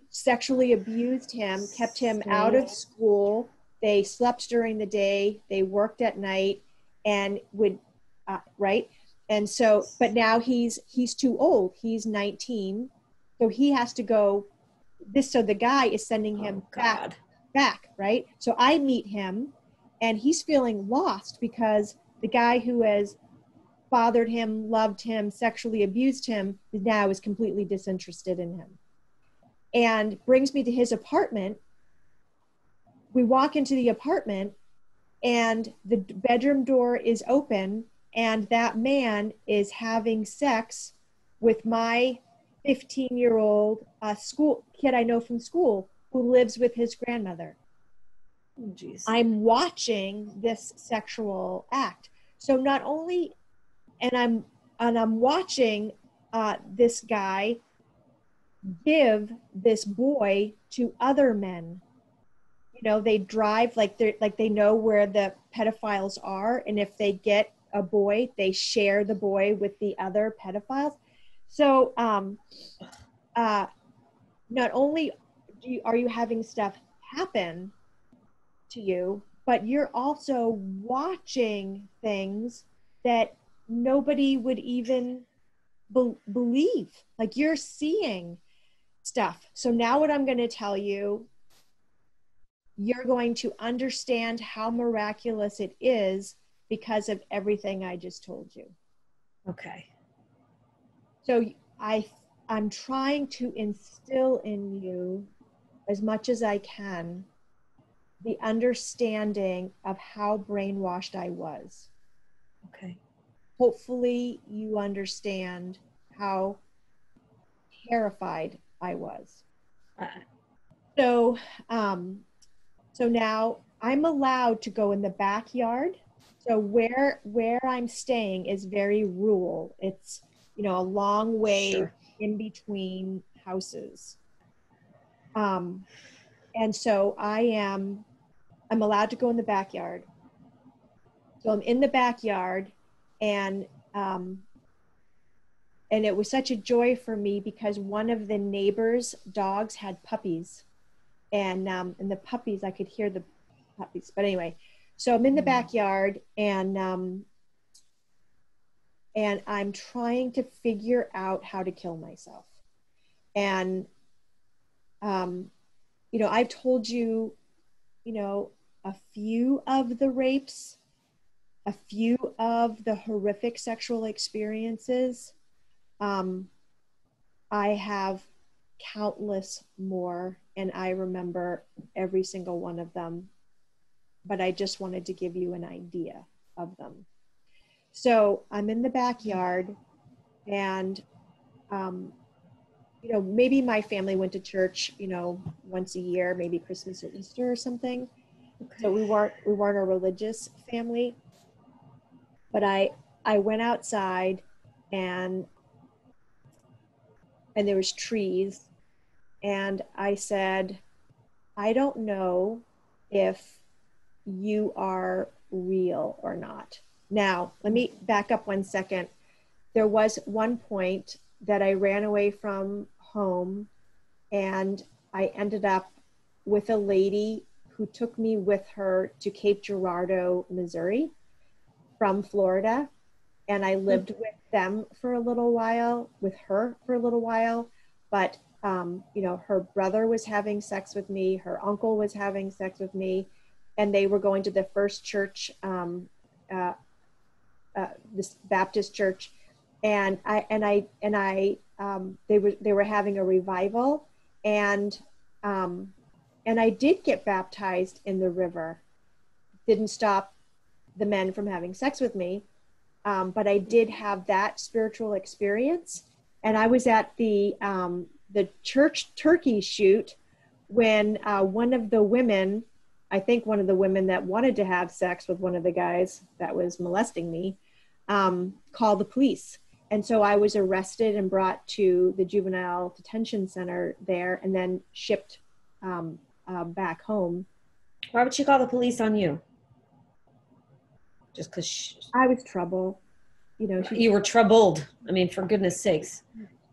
sexually abused him, kept him out of school. They slept during the day, they worked at night, and would, right? And so, but now he's too old. He's 19, so he has to go. So the guy is sending him back, right? So I meet him, and he's feeling lost because the guy who has bothered him, loved him, sexually abused him, now is completely disinterested in him. And brings me to his apartment. We walk into the apartment, and the bedroom door is open, and that man is having sex with my 15-year-old school kid I know from school who lives with his grandmother. Oh, geez. I'm watching this sexual act. So not only, and I'm watching this guy give this boy to other men. You know, they drive like they know where the pedophiles are, and if they get a boy, they share the boy with the other pedophiles. So not only are you having stuff happen to you, but you're also watching things that nobody would even believe. Like, you're seeing stuff. So now what I'm going to tell you, you're going to understand how miraculous it is because of everything I just told you. Okay. So I'm trying to instill in you, as much as I can, the understanding of how brainwashed I was. Okay. Hopefully you understand how terrified I was. So now I'm allowed to go in the backyard. So where I'm staying is very rural. It's, you know, a long way in between houses. And so I'm allowed to go in the backyard. So I'm in the backyard, and it was such a joy for me because one of the neighbors' dogs had puppies, and the puppies, I could hear the puppies. But anyway, so I'm in the backyard, and I'm trying to figure out how to kill myself. And you know, I've told you, you know, a few of the rapes, a few of the horrific sexual experiences. I have countless more, and I remember every single one of them, but I just wanted to give you an idea of them. So I'm in the backyard, and you know, maybe my family went to church, you know, once a year, maybe Christmas or Easter or something. Okay. So we weren't a religious family, but I went outside, and there was trees, and I said, I don't know if you are real or not. Now, let me back up 1 second. There was one point that I ran away from home, and I ended up with a lady who took me with her to Cape Girardeau, Missouri from Florida. And I lived with them for a little while, with her for a little while. But, you know, her brother was having sex with me. Her uncle was having sex with me. And they were going to the First Church, this Baptist church. and they were having a revival, and and I did get baptized in the river. Didn't stop the men from having sex with me, but I did have that spiritual experience. And I was at the church turkey shoot when one of the women, I think one of the women that wanted to have sex with one of the guys that was molesting me, called the police. And so I was arrested and brought to the juvenile detention center there, and then shipped back home. Why would she call the police on you? Just because I was trouble. you were troubled. I mean, for goodness sakes.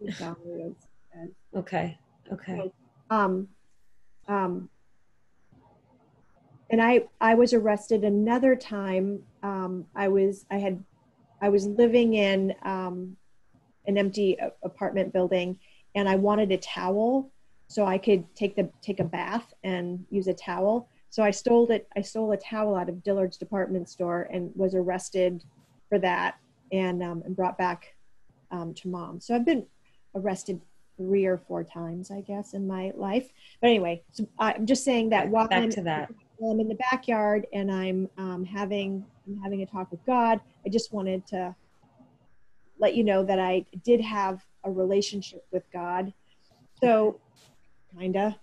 She saw me as Okay. Okay. um, and I was arrested another time. I was living in an empty apartment building, and I wanted a towel so I could take a bath and use a towel. So I stole a towel out of Dillard's department store and was arrested for that, and brought back to mom. So I've been arrested 3 or 4 times, I guess, in my life. But anyway, so I'm just saying that while I'm in the backyard and I'm having a talk with God, I just wanted to let you know that I did have a relationship with God. So, kinda.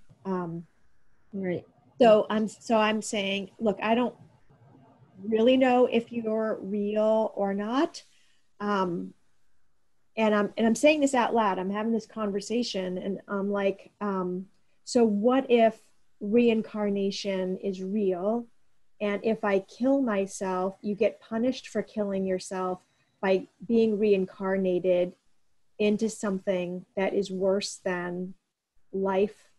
Right. So I'm saying, look, I don't really know if you're real or not. And I'm saying this out loud. I'm having this conversation, and I'm like, so what if reincarnation is real? And if I kill myself, you get punished for killing yourself by being reincarnated into something that is worse than life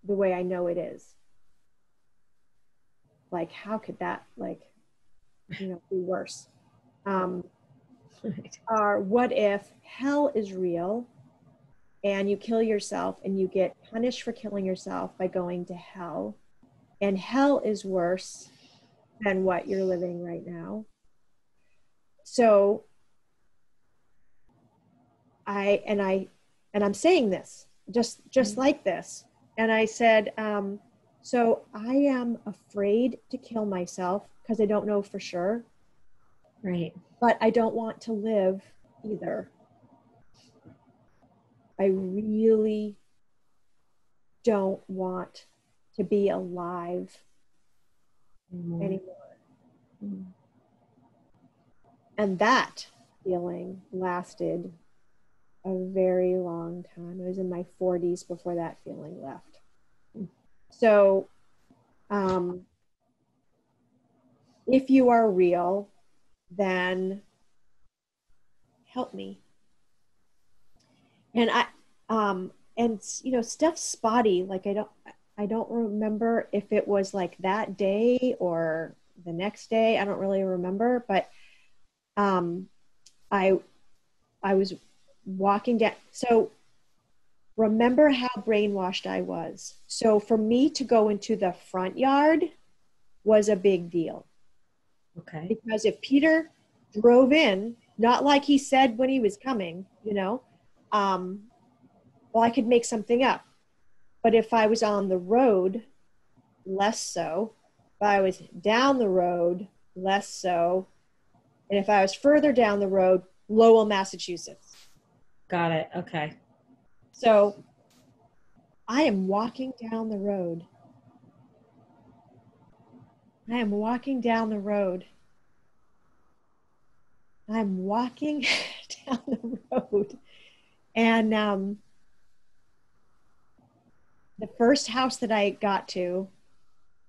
the way I know it is. Like, how could that, be worse? Right. Or what if hell is real and you kill yourself and you get punished for killing yourself by going to hell, and hell is worse than what you're living right now? So I'm saying this just like this. And I said, so I am afraid to kill myself because I don't know for sure. Right. But I don't want to live either. I really don't want to be alive anymore. Mm-hmm. And that feeling lasted a very long time. I was in my 40s before that feeling left. So, if you are real, then help me. And stuff's spotty. Like, I don't remember if it was like that day or the next day. I don't really remember, but I was walking down. So remember how brainwashed I was. So for me to go into the front yard was a big deal. Okay. Because if Peter drove in, not like he said when he was coming, well, I could make something up. But if I was on the road, less so. If I was down the road, less so. And if I was further down the road, Lowell, Massachusetts. Got it. Okay. So I am walking down the road. I'm walking down the road. And the first house that I got to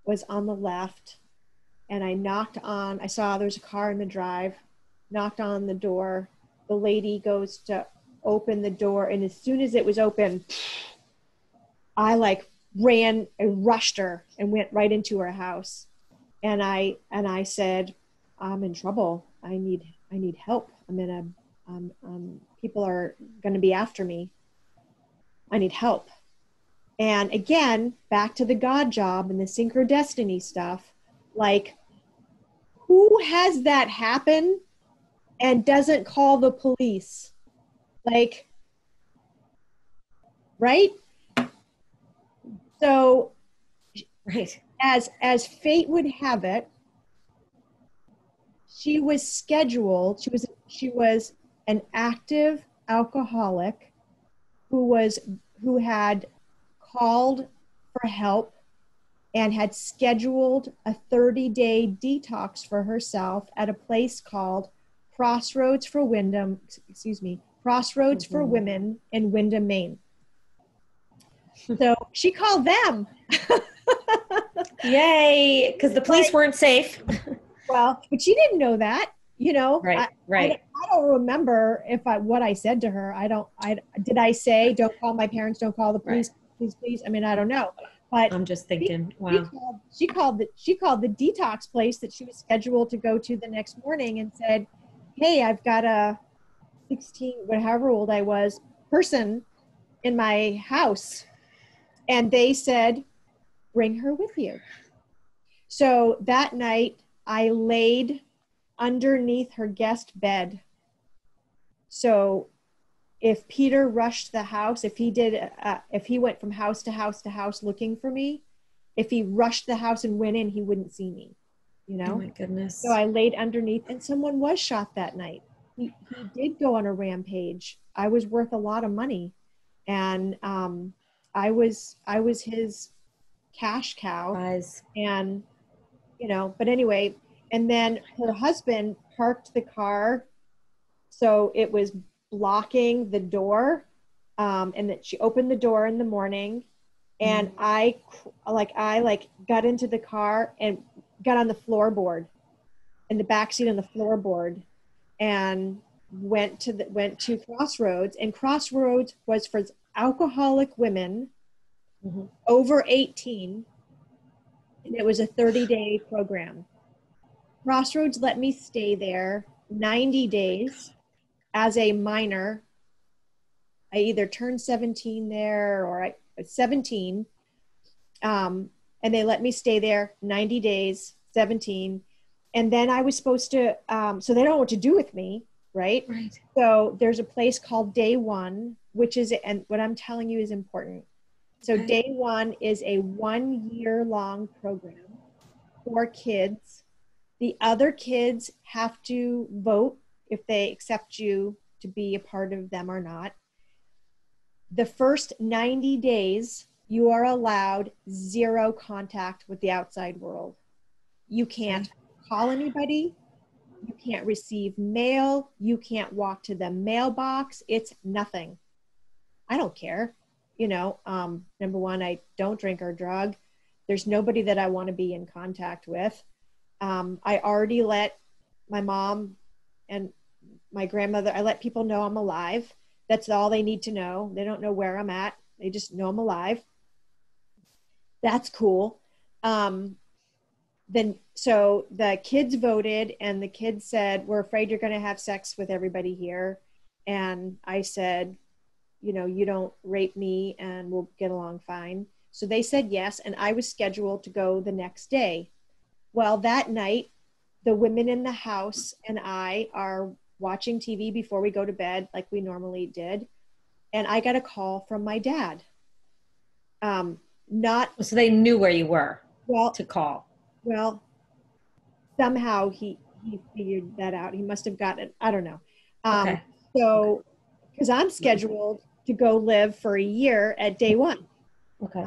was on the left. And I saw there's a car in the drive, knocked on the door. The lady goes to open the door. And as soon as it was open, I ran and rushed her and went right into her house. And I said, I'm in trouble. I need help. People are going to be after me. I need help. And again, back to the God job and the synchrodestiny stuff. Like, who has that happen and doesn't call the police. Like, right? So Right. as fate would have it, she was scheduled, she was an active alcoholic who had called for help and had scheduled a 30-day detox for herself at a place called Crossroads for Wyndham, Crossroads for Women in Wyndham, Maine. So she called them. Yay, because the police weren't safe. Well, but she didn't know that, you know. Right, right. I don't remember what I said to her. Did I say, don't call my parents, don't call the police, right. Please. I mean, I don't know. But I'm just thinking, wow. She called the detox place that she was scheduled to go to the next morning and said, hey, I've got a 16, however old I was, person in my house. And they said, bring her with you. So that night I laid underneath her guest bed. So if Peter rushed the house, if he went from house to house to house looking for me, if he rushed the house and went in, he wouldn't see me, you know? Oh my goodness. So I laid underneath, and someone was shot that night. He did go on a rampage. I was worth a lot of money. And I was his cash cow. And, you know, but anyway, and then her husband parked the car so it was blocking the door, and that she opened the door in the morning, and I got into the car and got on the floorboard, in the back seat on the floorboard, and went to Crossroads. And Crossroads was for alcoholic women over 18, and it was a 30-day program. Crossroads let me stay there 90 days as a minor. I either turned 17 there or I was 17. And they let me stay there 90 days, 17. And then I was supposed to, so they don't know what to do with me, right? Right. So there's a place called Day One, which is, and what I'm telling you is important. So Day One is a 1-year-long program for kids. The other kids have to vote if they accept you to be a part of them or not. The first 90 days, you are allowed 0 contact with the outside world. You can't call anybody. You can't receive mail. You can't walk to the mailbox. It's nothing. I don't care. You know, number one, I don't drink or drug. There's nobody that I want to be in contact with. I already let my mom and my grandmother, I let people know I'm alive. That's all they need to know. They don't know where I'm at. They just know I'm alive. That's cool. Then, so the kids voted, and the kids said, we're afraid you're going to have sex with everybody here. And I said, you know, you don't rape me and we'll get along fine. So they said yes. And I was scheduled to go the next day. Well, that night, the women in the house and I are watching TV before we go to bed, like we normally did. And I got a call from my dad. So they knew where you were to call. Well, somehow he figured that out. He must have gotten it. I don't know. So, because I'm scheduled to go live for a year at Day One. Okay.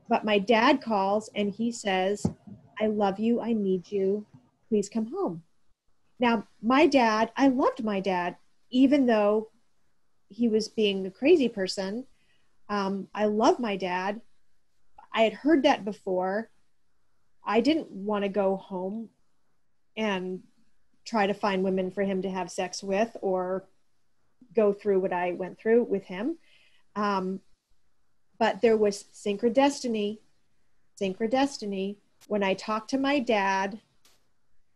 But my dad calls and he says, I love you. I need you. Please come home. Now, I loved my dad, even though he was being a crazy person. I love my dad. I had heard that before. I didn't want to go home and try to find women for him to have sex with or go through what I went through with him. But there was synchrodestiny. When I talked to my dad,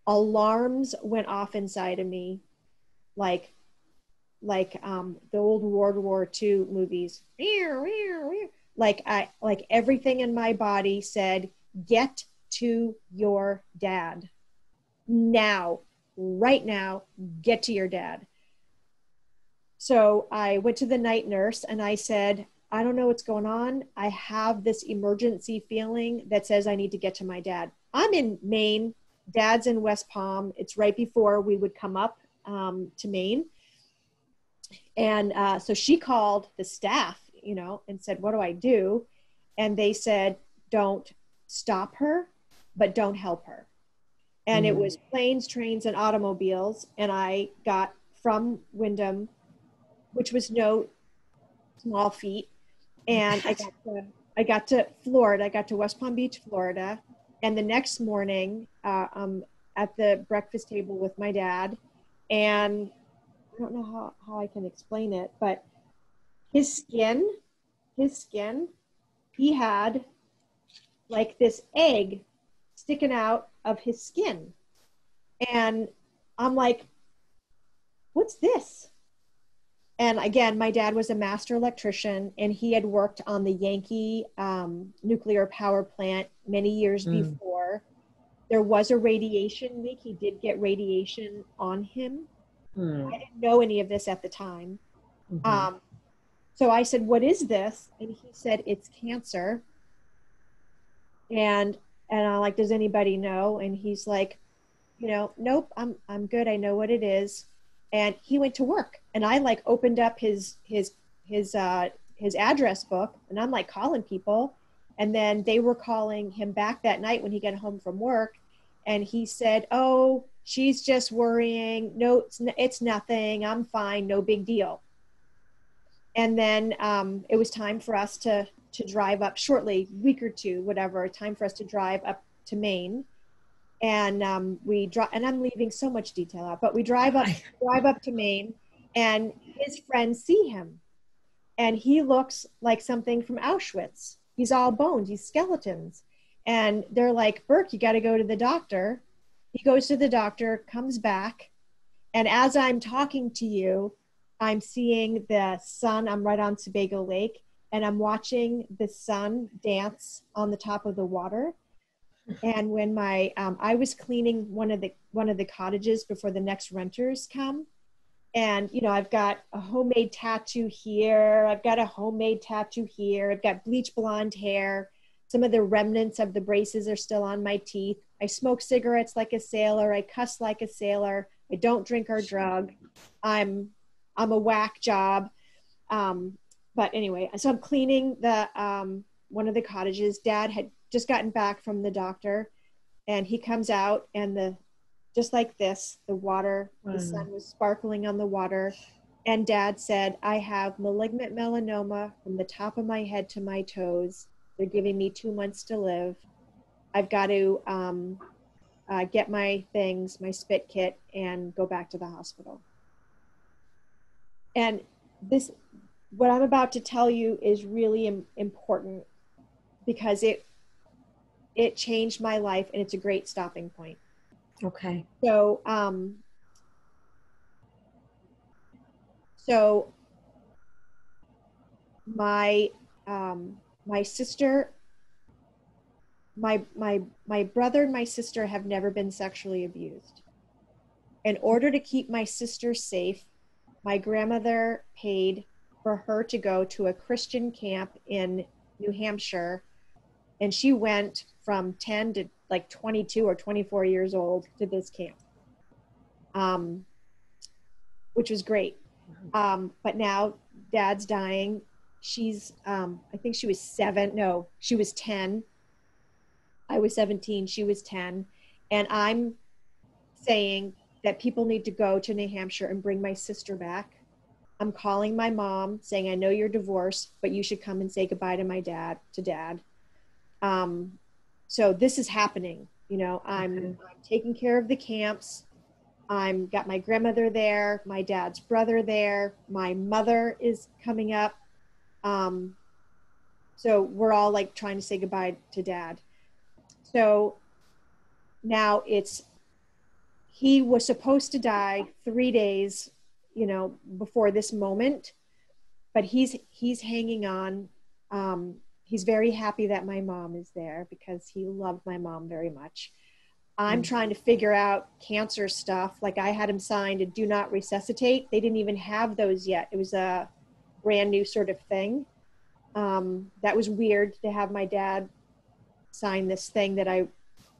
alarms went off inside of me, like the old World War II movies. Like everything in my body said, get to your dad now, right now, get to your dad. So I went to the night nurse and I said, I don't know what's going on. I have this emergency feeling that says I need to get to my dad. I'm in Maine. Dad's in West Palm. It's right before we would come up to Maine. And so she called the staff, and said, what do I do? And they said, don't stop her, but don't help her. And it was planes, trains, and automobiles. And I got from Wyndham, which was no small feat. And I got to Florida. I got to West Palm Beach, Florida. And the next morning, I'm at the breakfast table with my dad. And I don't know how I can explain it, but his skin, he had like this egg sticking out of his skin. And I'm like, what's this? And again, my dad was a master electrician, and he had worked on the Yankee nuclear power plant many years before. There was a radiation leak. He did get radiation on him. I didn't know any of this at the time. So I said, what is this? And he said, it's cancer. And I'm like, does anybody know? And he's like, nope, I'm good. I know what it is. And he went to work, and I like opened up his address book, and I'm like calling people. And then they were calling him back that night when he got home from work. And he said, oh, she's just worrying. No, it's nothing. I'm fine. No big deal. And then it was time for us to drive up shortly, week or two, whatever, time for us to drive up to Maine. And we drive, and I'm leaving so much detail out, but we drive up to Maine, and his friends see him, and he looks like something from Auschwitz. He's all bones, he's skeletons. And they're like, Burke, you got to go to the doctor. He goes to the doctor, comes back. And as I'm talking to you, I'm seeing the sun. I'm right on Sebago Lake, and I'm watching the sun dance on the top of the water. And when I was cleaning one of the cottages before the next renters come, and I've got a homemade tattoo here, I've got a homemade tattoo here, I've got bleach blonde hair, some of the remnants of the braces are still on my teeth. I smoke cigarettes like a sailor, I cuss like a sailor, I don't drink or drug, I'm a whack job. But anyway, so I'm cleaning the one of the cottages. Dad had just gotten back from the doctor, and he comes out, and just like this, the water, the sun was sparkling on the water. And Dad said, I have malignant melanoma from the top of my head to my toes. They're giving me 2 months to live. I've got to get my things, my spit kit, and go back to the hospital. And what I'm about to tell you is really important, because it changed my life, and it's a great stopping point. Okay. So my sister, my brother and my sister have never been sexually abused. In order to keep my sister safe, my grandmother paid for her to go to a Christian camp in New Hampshire. And she went from 10 to like 22 or 24 years old to this camp, which was great. But now Dad's dying. She's, I think she was 7. No, she was 10. I was 17. She was 10. And I'm saying that people need to go to New Hampshire and bring my sister back. I'm calling my mom saying, I know you're divorced, but you should come and say goodbye to Dad. So this is happening. I'm taking care of the camps. I'm got my grandmother there, my dad's brother there, my mother is coming up. So we're all like trying to say goodbye to Dad. So now he was supposed to die 3 days, before this moment, but he's hanging on. He's very happy that my mom is there, because he loved my mom very much. I'm trying to figure out cancer stuff. Like I had him signed a do not resuscitate. They didn't even have those yet. It was a brand new sort of thing. That was weird to have my dad sign this thing that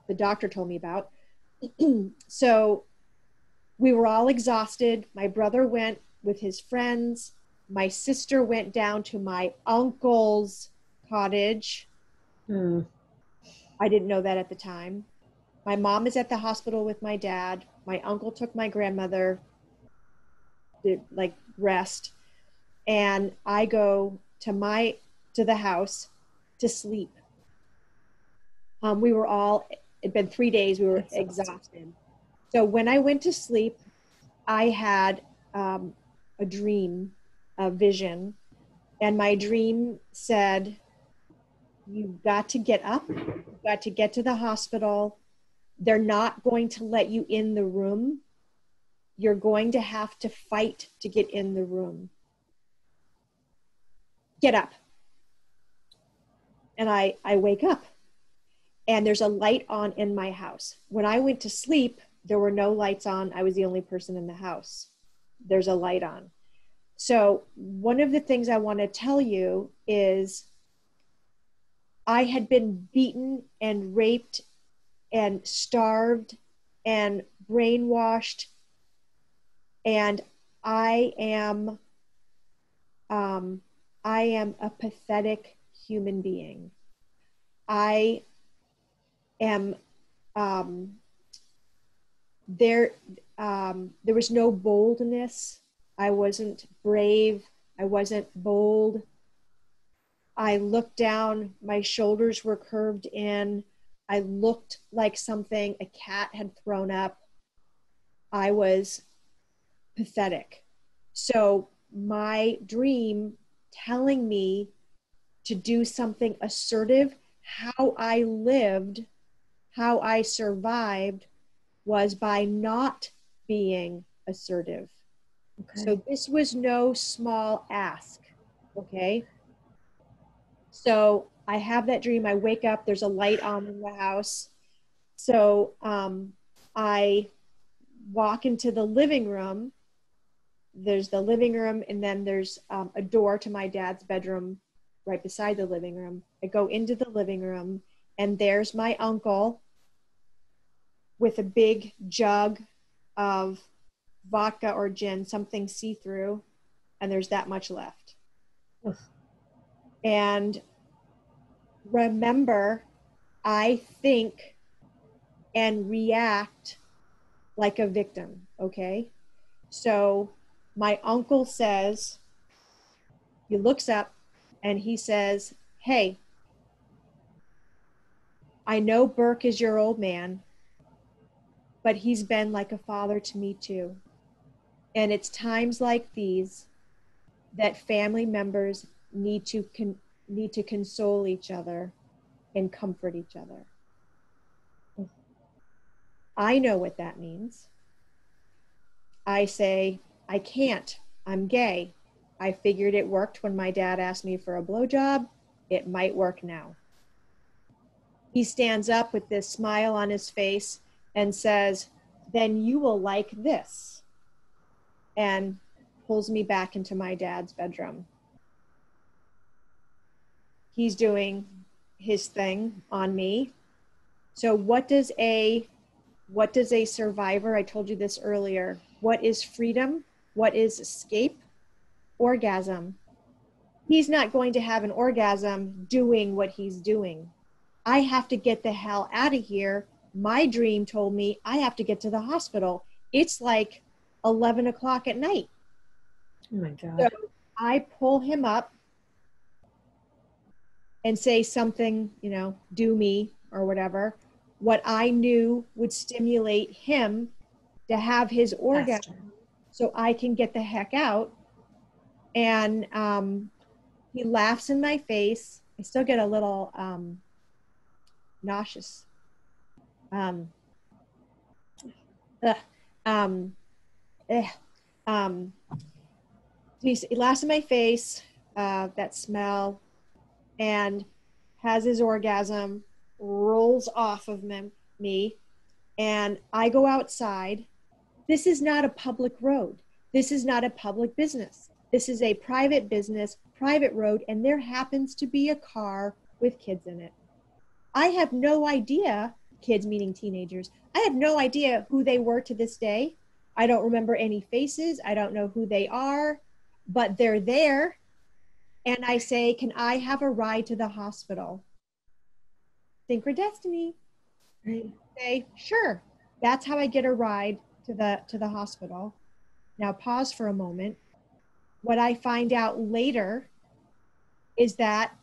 the doctor told me about. So we were all exhausted. My brother went with his friends. My sister went down to my uncle's cottage. Mm. I didn't know that at the time. My mom is at the hospital with my dad. My uncle took my grandmother to like rest. And I go to the house to sleep. We were all, it'd been 3 days, we were exhausted. So when I went to sleep, I had a dream, a vision, and my dream said, you've got to get up, you've got to get to the hospital. They're not going to let you in the room. You're going to have to fight to get in the room. Get up. And I wake up and there's a light on in my house. When I went to sleep, there were no lights on. I was the only person in the house. There's a light on. So one of the things I want to tell you is I had been beaten and raped and starved and brainwashed, and I am a pathetic human being. I am there was no boldness. I wasn't brave. I wasn't bold. I looked down, my shoulders were curved in. I looked like something a cat had thrown up. I was pathetic. So my dream telling me to do something assertive, how I lived, how I survived was by not being assertive. Okay. So this was no small ask, okay? So I have that dream. I wake up, there's a light on in the house. So I walk into the living room. There's the living room, and then there's a door to my dad's bedroom right beside the living room. I go into the living room, and there's my uncle with a big jug of vodka or gin, something see-through, and there's that much left. Ugh. And remember, I think and react like a victim, okay? So my uncle says, he looks up and he says, hey, I know Burke is your old man, but he's been like a father to me too. And it's times like these that family members need to console each other and comfort each other. I know what that means. I say, I can't. I'm gay. I figured it worked when my dad asked me for a blowjob. It might work now. He stands up with this smile on his face and says, then you will like this. And pulls me back into my dad's bedroom. He's doing his thing on me. So what does a survivor, I told you this earlier, what is freedom? What is escape? Orgasm. He's not going to have an orgasm doing what he's doing. I have to get the hell out of here. My dream told me I have to get to the hospital. It's like 11 o'clock at night. Oh my God. So I pull him up and say something, do me or whatever, what I knew would stimulate him to have his orgasm. Faster. So I can get the heck out. And he laughs in my face. I still get a little nauseous. Um, ugh, um, eh, um, he laughs in my face, that smell, and has his orgasm, rolls off of me. And I go outside. This is not a public road. This is not a public business. This is a private business, private road, and there happens to be a car with kids in it. I have no idea, kids meaning teenagers, I have no idea who they were to this day. I don't remember any faces. I don't know who they are, but they're there. And I say, can I have a ride to the hospital? Synchrodestiny. Right. Say, sure. That's how I get a ride to the hospital. Now pause for a moment. What I find out later is that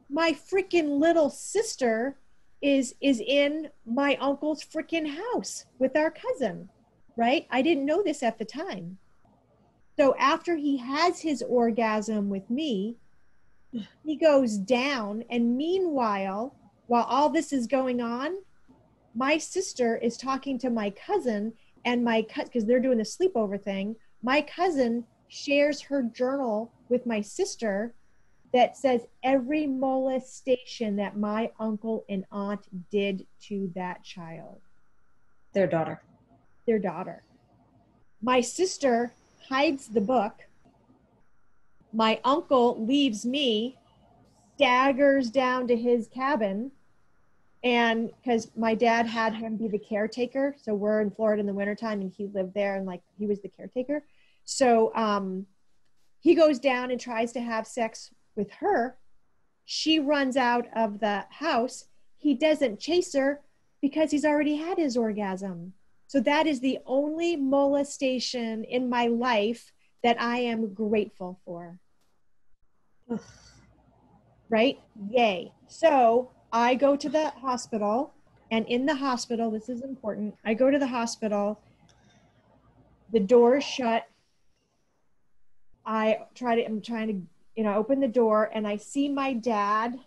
my freaking little sister is in my uncle's freaking house with our cousin, right? I didn't know this at the time. So after he has his orgasm with me, he goes down, and meanwhile, while all this is going on, my sister is talking to my cousin, and my cousin, because they're doing the sleepover thing, my cousin shares her journal with my sister that says every molestation that my uncle and aunt did to that child, Their daughter. their daughter. My sister hides the book. My uncle leaves me, staggers down to his cabin, and because my dad had him be the caretaker, so we're in Florida in the wintertime and he lived there, and like he was the caretaker. So he goes down and tries to have sex with her. She runs out of the house. He doesn't chase her because he's already had his orgasm. So that is the only molestation in my life that I am grateful for. Ugh. Right? Yay. So I go to the hospital, and in the hospital, this is important. I go to the hospital, the door is shut. I'm trying to, open the door, and I see my dad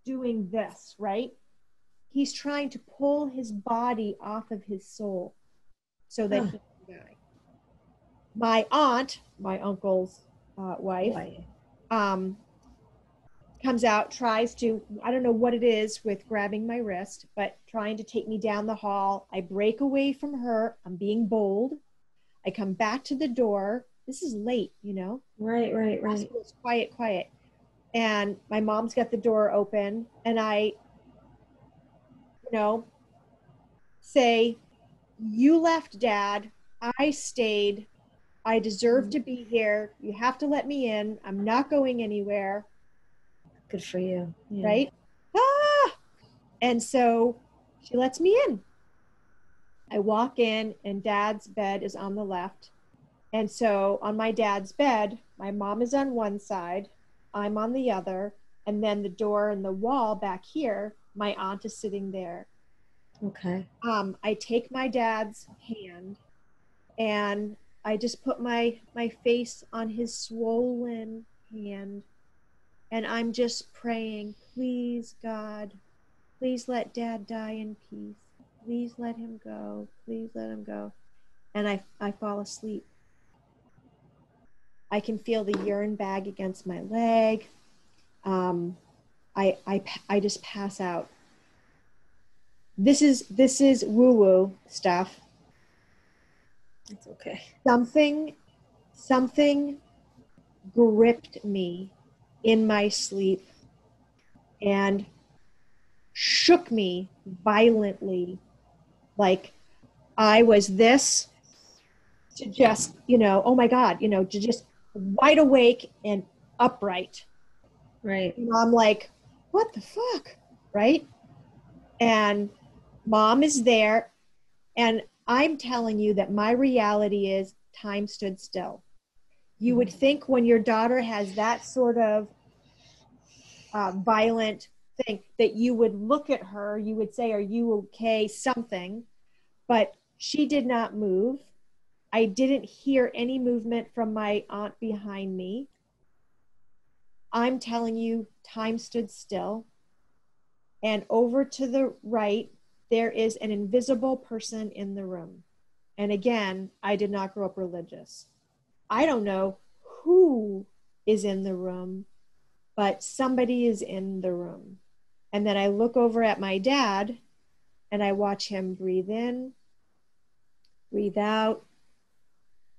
doing this, right? He's trying to pull his body off of his soul so that he can die. My aunt, my uncle's wife, comes out, tries to, I don't know what it is with grabbing my wrist, but trying to take me down the hall. I break away from her. I'm being bold. I come back to the door. This is late, Right. It's quiet. And my mom's got the door open, and I, say, you left, Dad. I stayed. I deserve to be here. You have to let me in. I'm not going anywhere. Good for you. Yeah. Right? Ah! And so she lets me in. I walk in, and Dad's bed is on the left. And so on my dad's bed, my mom is on one side, I'm on the other, and then the door and the wall back here, my aunt is sitting there. Okay. I take my dad's hand, and I just put my face on his swollen hand, and I'm just praying, please, God, please let Dad die in peace. Please let him go. Please let him go. And I fall asleep. I can feel the urine bag against my leg. I just pass out. This is woo woo stuff. It's okay. Something gripped me in my sleep and shook me violently, like I was this, to just, oh my God, to just wide awake and upright. Right. I'm like, what the fuck? Right? And Mom is there. And I'm telling you that my reality is time stood still. You would think when your daughter has that sort of violent thing that you would look at her, you would say, are you okay? Something. But she did not move. I didn't hear any movement from my aunt behind me. I'm telling you, time stood still. And over to the right, there is an invisible person in the room. And again, I did not grow up religious. I don't know who is in the room, but somebody is in the room. And then I look over at my dad, and I watch him breathe in, breathe out,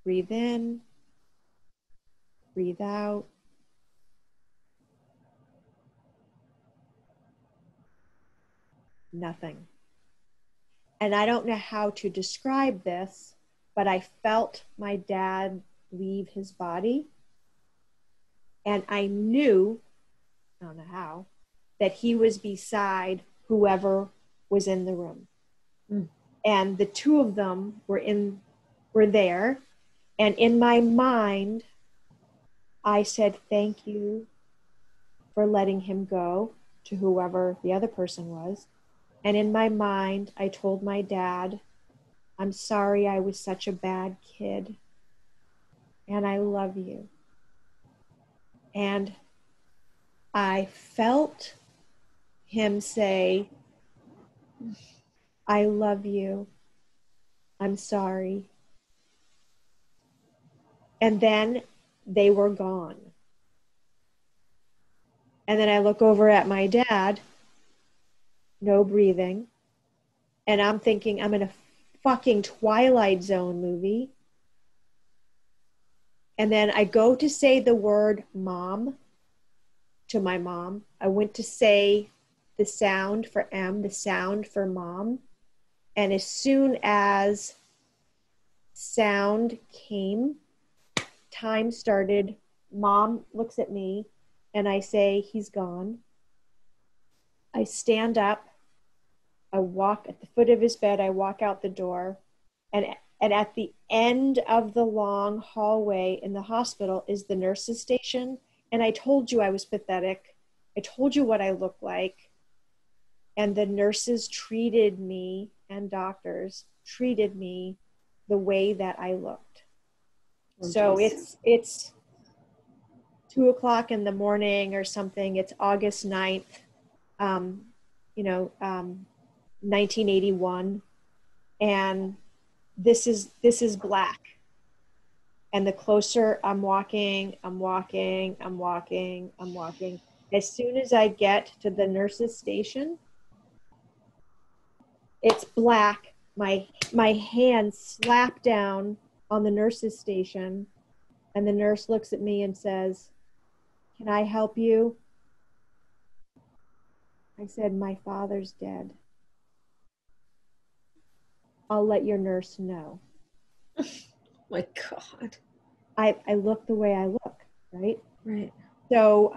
breathe in, breathe out. Nothing. And I don't know how to describe this, but I felt my dad leave his body. And I knew, I don't know how, that he was beside whoever was in the room. Mm. And the two of them were there. And in my mind, I said, thank you for letting him go, to whoever the other person was. And in my mind, I told my dad, I'm sorry I was such a bad kid. And I love you. And I felt him say, I love you. I'm sorry. And then they were gone. And then I look over at my dad, no breathing. And I'm thinking, I'm in a fucking Twilight Zone movie. And then I go to say the word mom to my mom. I went to say the sound for M, the sound for mom. And as soon as sound came, time started. Mom looks at me and I say, he's gone. I stand up. I walk at the foot of his bed. I walk out the door. And at the end of the long hallway in the hospital is the nurse's station. And I told you I was pathetic. I told you what I looked like. And the nurses treated me, and doctors treated me the way that I looked. Oh, so geez. it's 2:00 in the morning or something. It's August 9th, um, 1981. And this is black. And the closer I'm walking, as soon as I get to the nurse's station, it's black. My hands slap down on the nurse's station, and the nurse looks at me and says, can I help you? I said, my father's dead. I'll let your nurse know. My God. I look the way I look, right? Right. So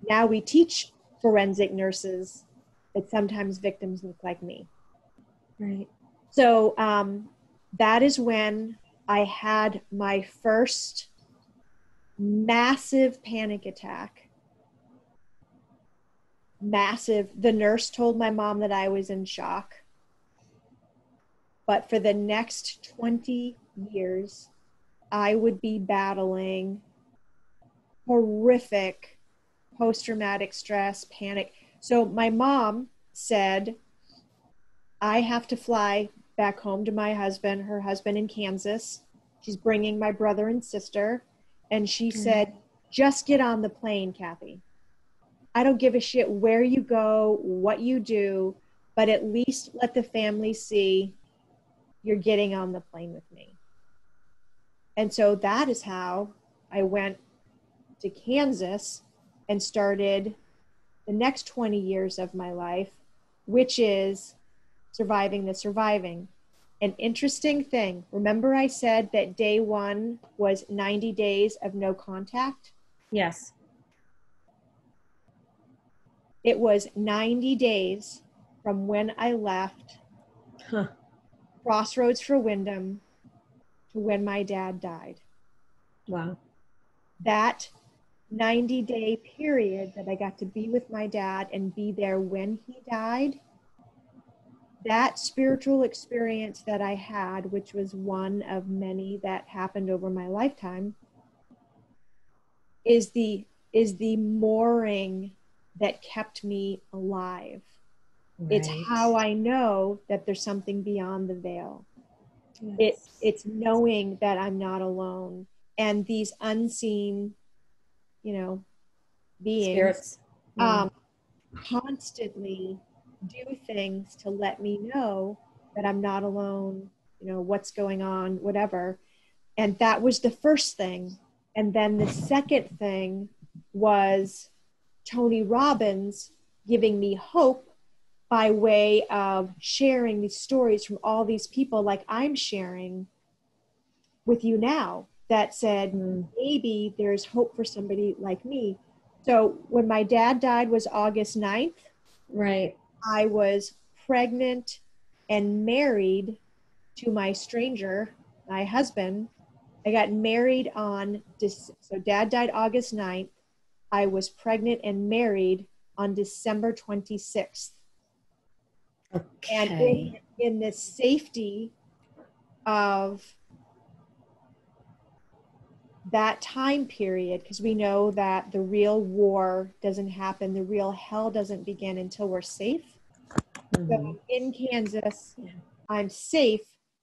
now we teach forensic nurses that sometimes victims look like me. Right. So that is when I had my first massive panic attack. Massive. The nurse told my mom that I was in shock. But for the next 20 years, I would be battling horrific post-traumatic stress, panic. So my mom said, I have to fly back home to my husband, her husband in Kansas. She's bringing my brother and sister. And she said, just get on the plane, Kathy. I don't give a shit where you go, what you do, but at least let the family see you're getting on the plane with me. And so that is how I went to Kansas and started the next 20 years of my life, which is surviving the surviving. An interesting thing. Remember I said that day one was 90 days of no contact? Yes. It was 90 days from when I left Crossroads for Wyndham to when my dad died. Wow. That 90-day period that I got to be with my dad and be there when he died, that spiritual experience that I had, which was one of many that happened over my lifetime, is the mooring that kept me alive. Right. It's how I know that there's something beyond the veil. Yes. It's knowing that I'm not alone, and these unseen, beings Spirits. constantly do things to let me know that I'm not alone, what's going on, whatever. And that was the first thing. And then the second thing was Tony Robbins giving me hope by way of sharing these stories from all these people, like I'm sharing with you now, that said, maybe there's hope for somebody like me. So when my dad died was August 9th. Right. I was pregnant and married to my stranger, my husband. I got married so dad died August 9th. I was pregnant and married on December 26th. And Okay. in the safety of that time period, because we know that the real war doesn't happen, the real hell doesn't begin until we're safe. So I'm in Kansas, I'm safe,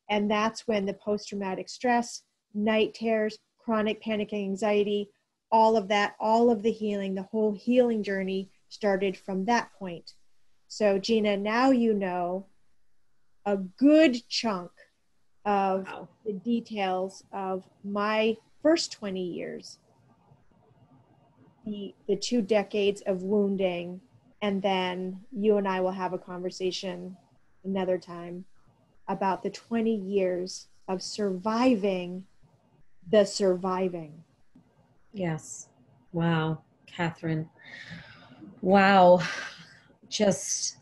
and that's when the post-traumatic stress, night terrors, chronic panic and anxiety, all of that, all of the healing, the whole healing journey started from that point. So Gina, now you know a good chunk of the details of my first 20 years, the 2 decades of wounding, and then you and I will have a conversation another time about the 20 years of surviving the surviving. Yes. Wow, Catherine. Wow. Just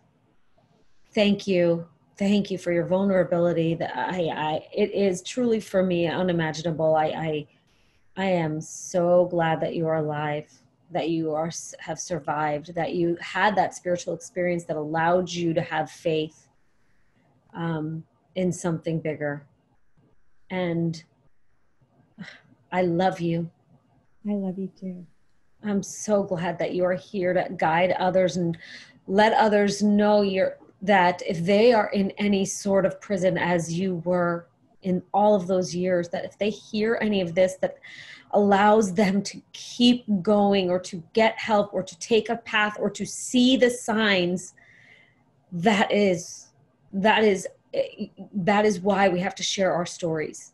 thank you. Thank you for your vulnerability. That it is truly for me unimaginable. I am so glad that you are alive, that you have survived, that you had that spiritual experience that allowed you to have faith in something bigger. And I love you. I love you too. I'm so glad that you are here to guide others and let others know that if they are in any sort of prison as you were in all of those years, that if they hear any of this, that allows them to keep going or to get help or to take a path or to see the signs, that is why we have to share our stories.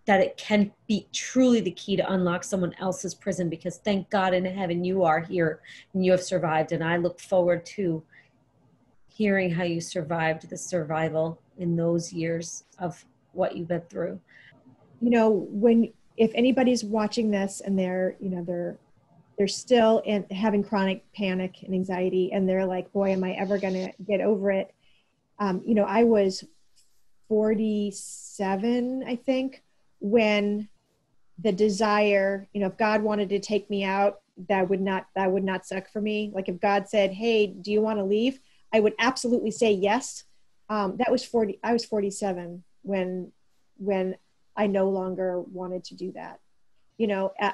That it can be truly the key to unlock someone else's prison, because thank God in heaven you are here and you have survived. And I look forward to hearing how you survived the survival in those years of what you've been through. If anybody's watching this and they're still having chronic panic and anxiety, and they're like, boy, am I ever going to get over it? I was 47, I think, when the desire, if God wanted to take me out, that would not suck for me. Like if God said, hey, do you want to leave? I would absolutely say yes. I was 47 when I no longer wanted to do that.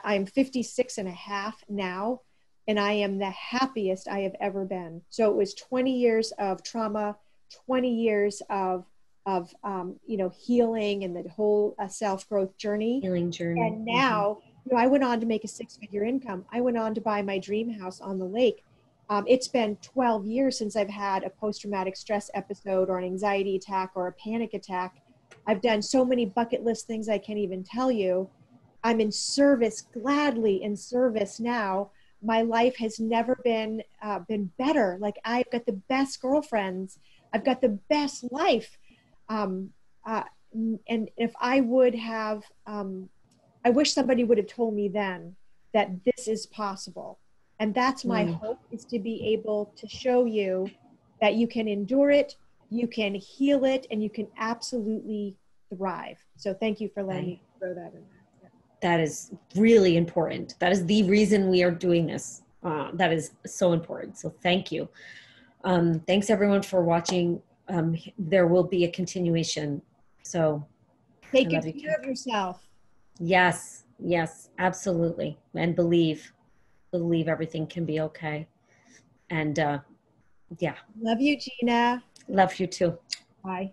I'm 56 and a half now, and I am the happiest I have ever been. So it was 20 years of trauma, 20 years of healing and the whole self-growth journey. Healing journey. And now, I went on to make a 6-figure income. I went on to buy my dream house on the lake. It's been 12 years since I've had a post-traumatic stress episode or an anxiety attack or a panic attack. I've done so many bucket list things I can't even tell you. I'm in service, gladly in service now. My life has never been better. Like I've got the best girlfriends. I've got the best life. And if I would have, I wish somebody would have told me then that this is possible. And that's my hope, is to be able to show you that you can endure it, you can heal it, and you can absolutely thrive. So thank you for letting me throw that in there. Yeah. That is really important. That is the reason we are doing this. That is so important. So thank you. Thanks everyone for watching. There will be a continuation. So take good care of yourself. Yes, absolutely. And believe everything can be okay. And yeah. Love you, Gina. Love you too. Bye.